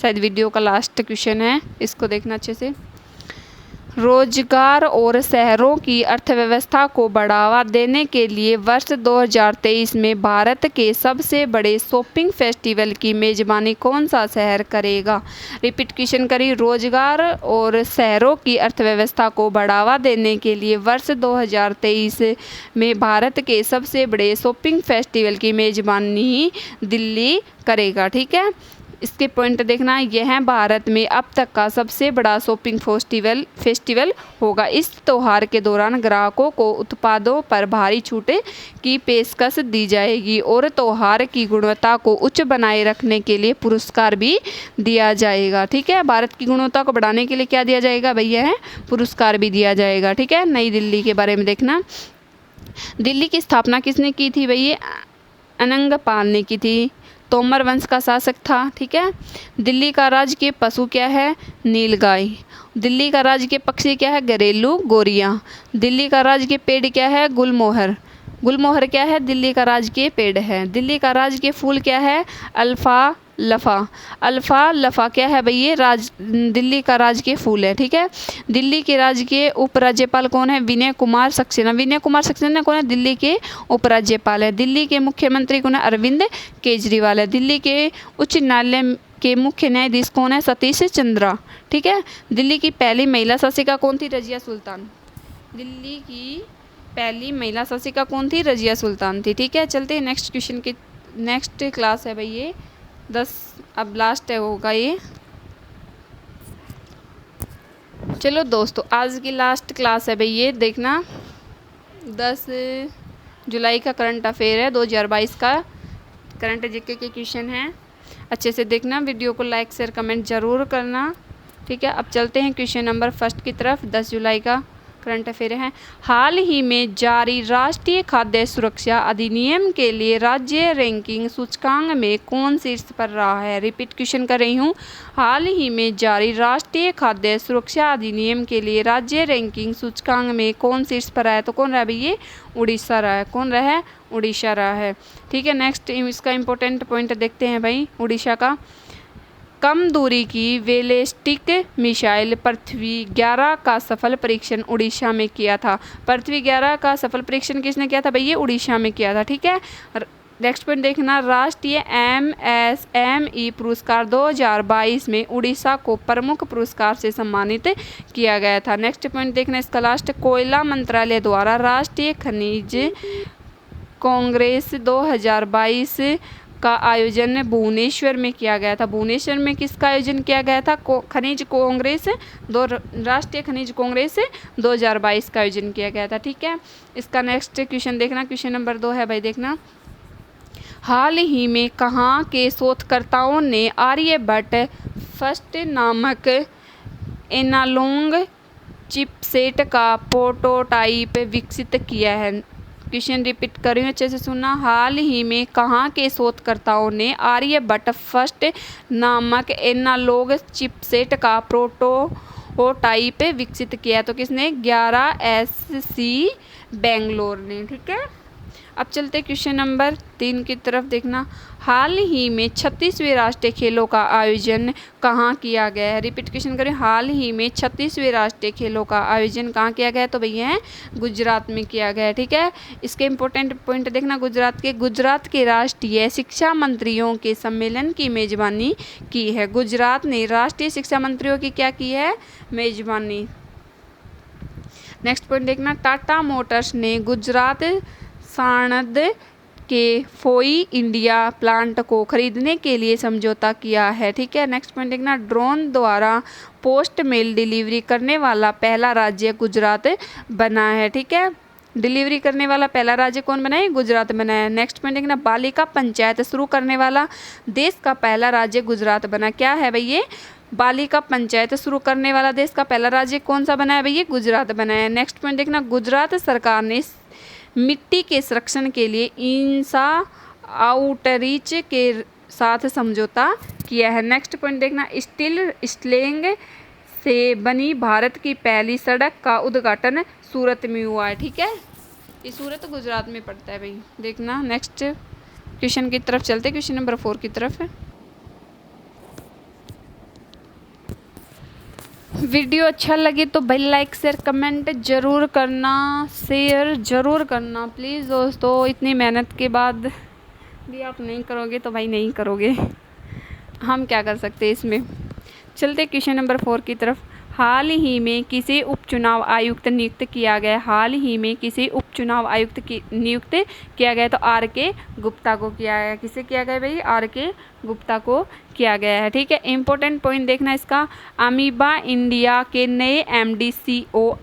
शायद वीडियो का लास्ट क्वेश्चन है, इसको देखना अच्छे से। रोजगार और शहरों की अर्थव्यवस्था को बढ़ावा देने के लिए वर्ष 2023 में भारत के सबसे बड़े शॉपिंग फेस्टिवल की मेजबानी कौन सा शहर करेगा? रिपीट क्वेश्चन करिए। रोजगार और शहरों की अर्थव्यवस्था को बढ़ावा देने के लिए वर्ष 2023 में भारत के सबसे बड़े शॉपिंग फेस्टिवल की मेजबानी दिल्ली करेगा। ठीक है, इसके पॉइंट देखना। यह भारत में अब तक का सबसे बड़ा शॉपिंग फेस्टिवल होगा। इस त्यौहार के दौरान ग्राहकों को उत्पादों पर भारी छूटें की पेशकश दी जाएगी और त्यौहार की गुणवत्ता को उच्च बनाए रखने के लिए पुरस्कार भी दिया जाएगा। ठीक है, भारत की गुणवत्ता को बढ़ाने के लिए क्या दिया जाएगा भैया? है पुरस्कार भी दिया जाएगा। ठीक है, नई दिल्ली के बारे में देखना। दिल्ली की स्थापना किसने की थी भैया? अनंगपाल ने की थी, तोमर वंश का शासक था। ठीक है, दिल्ली का राजकीय पशु क्या है? नीलगाय। दिल्ली का राजकीय पक्षी क्या है? घरेलू गोरियां। दिल्ली का राजकीय पेड़ क्या है? गुलमोहर। गुलमोहर क्या है? दिल्ली का राजकीय पेड़ है। दिल्ली का राजकीय फूल क्या है? अल्फा लफा क्या है भैया? दिल्ली का राजकीय फूल है। ठीक है, दिल्ली के राजकीय उपराज्यपाल कौन है? विनय कुमार सक्सेना कौन है? दिल्ली के उपराज्यपाल है। दिल्ली के मुख्यमंत्री कौन है? अरविंद केजरीवाल है। दिल्ली के उच्च न्यायालय के मुख्य न्यायाधीश कौन है? सतीश चंद्रा। ठीक है, दिल्ली की पहली महिला शासिका कौन थी? रजिया सुल्तान। दिल्ली की पहली महिला शासिका कौन थी? रजिया सुल्तान थी। ठीक है, चलते हैं नेक्स्ट क्वेश्चन की। नेक्स्ट क्लास है भाई ये 10, अब लास्ट होगा ये। चलो दोस्तों, आज की लास्ट क्लास है भाई ये, देखना 10 जुलाई का करंट अफेयर है, 2022 का करंट जीके के क्वेश्चन है। अच्छे से देखना, वीडियो को लाइक शेयर कमेंट ज़रूर करना। ठीक है, अब चलते हैं क्वेश्चन नंबर फर्स्ट की तरफ। 10 जुलाई का करंट अफेयर है। हाल ही में जारी राष्ट्रीय खाद्य सुरक्षा अधिनियम के लिए राज्य रैंकिंग सूचकांक में कौन शीर्ष पर रहा है? रिपीट क्वेश्चन कर रही हूँ। हाल ही में जारी राष्ट्रीय खाद्य सुरक्षा अधिनियम के लिए राज्य रैंकिंग सूचकांक में कौन शीर्ष पर रहा है? तो कौन रहा है भैया? उड़ीसा रहा है। कौन रहा है? उड़ीसा रहा है। ठीक है, नेक्स्ट इसका इंपॉर्टेंट पॉइंट देखते हैं भाई उड़ीसा का। कम दूरी की बैलिस्टिक मिसाइल पृथ्वी 11 का सफल परीक्षण उड़ीसा में किया था। पृथ्वी 11 का सफल परीक्षण किसने किया था भैया? उड़ीसा में किया था। ठीक है, नेक्स्ट पॉइंट देखना। राष्ट्रीय MSME पुरस्कार 2022 में उड़ीसा को प्रमुख पुरस्कार से सम्मानित किया गया था। नेक्स्ट पॉइंट देखना इसका लास्ट। कोयला मंत्रालय द्वारा राष्ट्रीय खनिज कांग्रेस 2022 का आयोजन भुवनेश्वर में किया गया था। भुवनेश्वर में किसका आयोजन किया गया था? खनिज कांग्रेस राष्ट्रीय खनिज कांग्रेस 2022 का आयोजन किया गया था। ठीक है, इसका नेक्स्ट क्वेश्चन देखना। क्वेश्चन नंबर 2 है भाई, देखना। हाल ही में कहाँ के शोधकर्ताओं ने आर्यभट्ट फर्स्ट नामक एनालॉग चिपसेट का प्रोटोटाइप विकसित किया है। क्वेश्चन रिपीट कर रही हूँ, अच्छे से सुनना। हाल ही में कहाँ के शोधकर्ताओं ने आर्यभट्ट फर्स्ट नामक एनालॉग चिपसेट का प्रोटोटाइप विकसित किया? तो किसने? 11SC बेंगलोर ने। ठीक है, अब चलते क्वेश्चन नंबर 3 की तरफ देखना। हाल ही में 36वें राष्ट्रीय खेलों का आयोजन कहाँ किया गया है? रिपीट क्वेश्चन करें। हाल ही में 36वें राष्ट्रीय खेलों का आयोजन कहाँ किया गया है? तो भैया है गुजरात में किया गया है। ठीक है, इसके इंपॉर्टेंट पॉइंट देखना। गुजरात के राष्ट्रीय शिक्षा मंत्रियों के सम्मेलन की मेजबानी की है। गुजरात ने राष्ट्रीय शिक्षा मंत्रियों की क्या की है? मेजबानी। नेक्स्ट पॉइंट देखना। टाटा मोटर्स ने गुजरात सांसद के फोई इंडिया प्लांट को खरीदने के लिए समझौता किया है। ठीक है, नेक्स्ट पॉइंट देखना। ड्रोन द्वारा पोस्ट मेल डिलीवरी करने वाला पहला राज्य गुजरात बना है। ठीक है, डिलीवरी करने वाला पहला राज्य कौन बना है? गुजरात बना है। नेक्स्ट पॉइंट देखना। बालिका पंचायत शुरू करने वाला देश का पहला राज्य गुजरात बना। क्या है भाई ये? बालिका पंचायत शुरू करने वाला देश का पहला राज्य कौन सा बना है भाई? ये गुजरात बना है। नेक्स्ट पॉइंट देखना। गुजरात सरकार ने मिट्टी के संरक्षण के लिए इंसा आउटरीच के साथ समझौता किया है। नेक्स्ट पॉइंट देखना। स्टील स्लैंग से बनी भारत की पहली सड़क का उद्घाटन सूरत में हुआ है। ठीक है, ये सूरत गुजरात में पड़ता है भाई, देखना। नेक्स्ट क्वेश्चन की तरफ चलते, क्वेश्चन नंबर 4 की तरफ है। वीडियो अच्छा लगे तो भाई लाइक शेयर कमेंट जरूर करना, शेयर जरूर करना प्लीज़ दोस्तों। इतनी मेहनत के बाद भी आप नहीं करोगे तो भाई नहीं करोगे, हम क्या कर सकते हैं इसमें। चलते क्वेश्चन नंबर 4 की तरफ। हाल ही में किसे उपचुनाव आयुक्त नियुक्त किया गया? हाल ही में किसे उपचुनाव आयुक्त नियुक्त किया गया? तो RK गुप्ता को किया गया। किसे किया गया भाई? RK गुप्ता को किया गया है। ठीक है, इंपॉर्टेंट पॉइंट देखना इसका। अमीबा इंडिया के नए MD CEO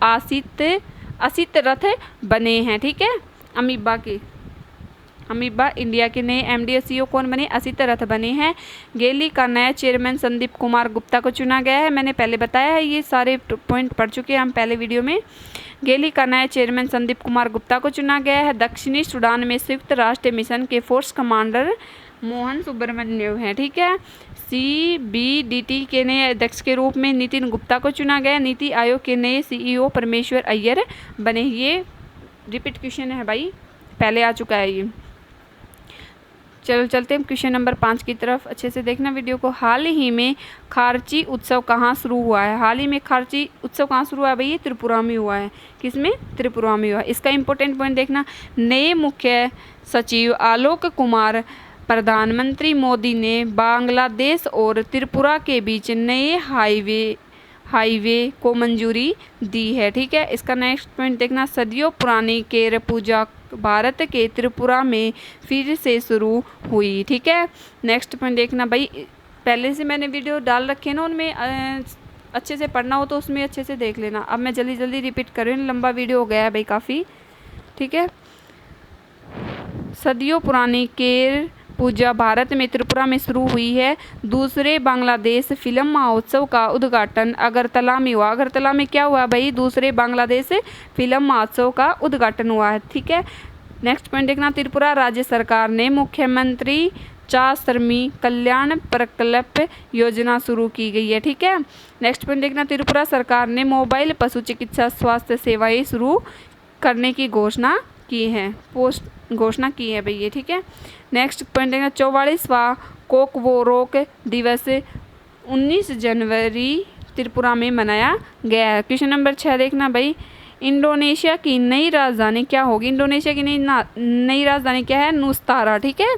असित रथ बने हैं। ठीक है, अमीबा इंडिया के नए MD CEO कौन बने? असित रथ बने हैं। गेली का नया चेयरमैन संदीप कुमार गुप्ता को चुना गया है। मैंने पहले बताया है, ये सारे पॉइंट पढ़ चुके हैं हम पहले वीडियो में। गेली का नया चेयरमैन संदीप कुमार गुप्ता को चुना गया है। दक्षिणी सूडान में संयुक्त राष्ट्र मिशन के फोर्स कमांडर मोहन सुब्रमण्यम हैं। ठीक है, CBDT के नए अध्यक्ष के रूप में नितिन गुप्ता को चुना गया। नीति आयोग के नए CEO परमेश्वर अय्यर बने। ये रिपीट क्वेश्चन है भाई, पहले आ चुका है ये। चलो चलते हैं क्वेश्चन नंबर 5 की तरफ, अच्छे से देखना वीडियो को। हाल ही में खारची उत्सव कहाँ शुरू हुआ है? हाल ही में खारची उत्सव कहाँ शुरू हुआ है भाई? ये त्रिपुरा में हुआ है। किसमें? त्रिपुरा में हुआ है। इसका इंपॉर्टेंट पॉइंट देखना। नए मुख्य सचिव आलोक कुमार प्रधानमंत्री मोदी ने बांग्लादेश और त्रिपुरा के बीच नए हाईवे को मंजूरी दी है। ठीक है, इसका नेक्स्ट पॉइंट देखना। सदियों पुरानी केर पूजा भारत के त्रिपुरा में फिर से शुरू हुई। ठीक है, नेक्स्ट पॉइंट देखना भाई, पहले से मैंने वीडियो डाल रखे हैं ना, उनमें अच्छे से पढ़ना हो तो उसमें अच्छे से देख लेना। अब मैं जल्दी जल्दी रिपीट कर रही हूँ, लंबा वीडियो हो गया है भाई काफ़ी। ठीक है, सदियों पुरानी केर पूजा भारत में त्रिपुरा में शुरू हुई है। दूसरे बांग्लादेश फिल्म महोत्सव का उद्घाटन अगरतला में हुआ। अगरतला में क्या हुआ भाई? दूसरे बांग्लादेश फिल्म महोत्सव का उद्घाटन हुआ है। ठीक है, नेक्स्ट पॉइंट देखना। त्रिपुरा राज्य सरकार ने मुख्यमंत्री चाश्रमी कल्याण प्रकल्प योजना शुरू की गई है। ठीक है, नेक्स्ट पॉइंट देखना। त्रिपुरा सरकार ने मोबाइल पशु चिकित्सा स्वास्थ्य सेवाएं शुरू करने की घोषणा की है भाई ये। ठीक है, नेक्स्ट पॉइंट देखना। 44वां कोकबोरोक दिवस 19 जनवरी त्रिपुरा में मनाया गया है। क्वेश्चन नंबर 6 देखना भाई। इंडोनेशिया की नई राजधानी क्या होगी? इंडोनेशिया की नई राजधानी क्या है? नुस्तारा। ठीक है,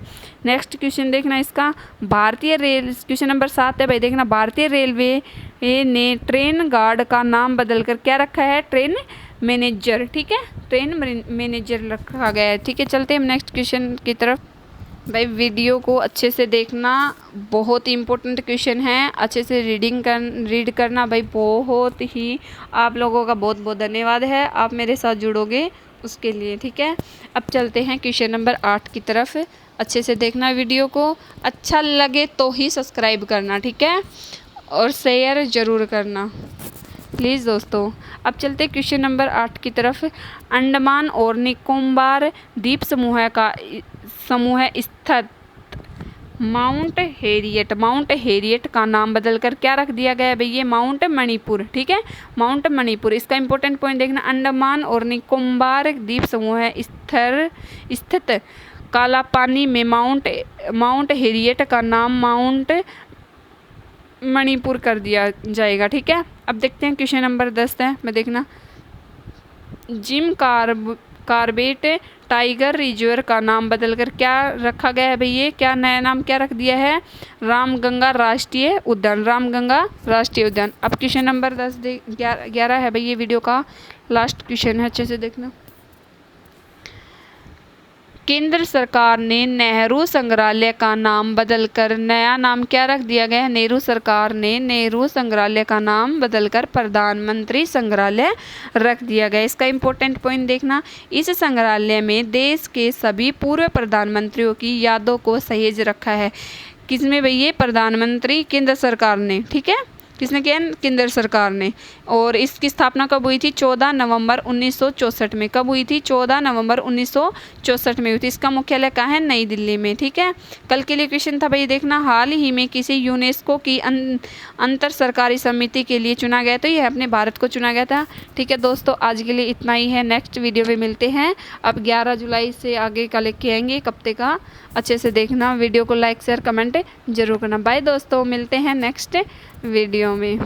नेक्स्ट क्वेश्चन देखना इसका। भारतीय रेल, क्वेश्चन नंबर 7 है भाई, देखना। भारतीय रेलवे ने ट्रेन गार्ड का नाम बदलकर क्या रखा है? Train manager. ठीक है, ट्रेन मैनेजर रखा गया है। ठीक है, चलते हैं नेक्स्ट क्वेश्चन की तरफ। भाई वीडियो को अच्छे से देखना, बहुत ही इंपॉर्टेंट क्वेश्चन है, अच्छे से रीड करना भाई। बहुत ही आप लोगों का बहुत बहुत धन्यवाद है, आप मेरे साथ जुड़ोगे उसके लिए। ठीक है, अब चलते हैं क्वेश्चन नंबर 8 की तरफ। अच्छे से देखना वीडियो को, अच्छा लगे तो ही सब्सक्राइब करना, ठीक है, और शेयर ज़रूर करना प्लीज़ दोस्तों। अब चलते क्वेश्चन नंबर 8 की तरफ। अंडमान और निकोबार द्वीप समूह स्थित माउंट हेरियट का नाम बदलकर क्या रख दिया गया है भैया? माउंट मणिपुर, ठीक है, माउंट मणिपुर। इसका इंपॉर्टेंट पॉइंट देखना, अंडमान और निकोबार द्वीप समूह स्थित कालापानी में माउंट हेरियट का नाम माउंट मणिपुर कर दिया जाएगा, ठीक है। अब देखते हैं क्वेश्चन नंबर 10 है, मैं देखना। जिम कार्बेट टाइगर रिजर्व का नाम बदलकर क्या रखा गया है भैया? क्या नया नाम क्या रख दिया है? रामगंगा राष्ट्रीय उद्यान, रामगंगा राष्ट्रीय उद्यान। अब क्वेश्चन नंबर 11 है भैया, वीडियो का लास्ट क्वेश्चन है, अच्छे से देखना। केंद्र सरकार ने नेहरू संग्रहालय का नाम बदलकर नया नाम क्या रख दिया गया है? नेहरू सरकार ने नेहरू संग्रहालय का नाम बदलकर प्रधानमंत्री संग्रहालय रख दिया गया। इसका इम्पोर्टेंट पॉइंट देखना, इस संग्रहालय में देश के सभी पूर्व प्रधानमंत्रियों की यादों को सहेज रखा है। किसमें भैया? प्रधानमंत्री, केंद्र सरकार ने, ठीक है, किसने किया? केंद्र सरकार ने। और इसकी स्थापना कब हुई थी? 14 नवंबर 1964 में। कब हुई थी? 14 नवंबर 1964 में हुई थी। इसका मुख्यालय कहाँ है? नई दिल्ली में, ठीक है। कल के लिए क्वेश्चन था भाई देखना, हाल ही में किसी यूनेस्को की अंतर सरकारी समिति के लिए चुना गया, तो यह अपने भारत को चुना गया था, ठीक है दोस्तों। आज के लिए इतना ही है, नेक्स्ट वीडियो में मिलते हैं। अब 11 जुलाई से आगे का लेके आएंगे एक हफ्ते का, अच्छे से देखना वीडियो को, लाइक शेयर कमेंट जरूर करना। बाय दोस्तों, मिलते हैं नेक्स्ट वीडियो में।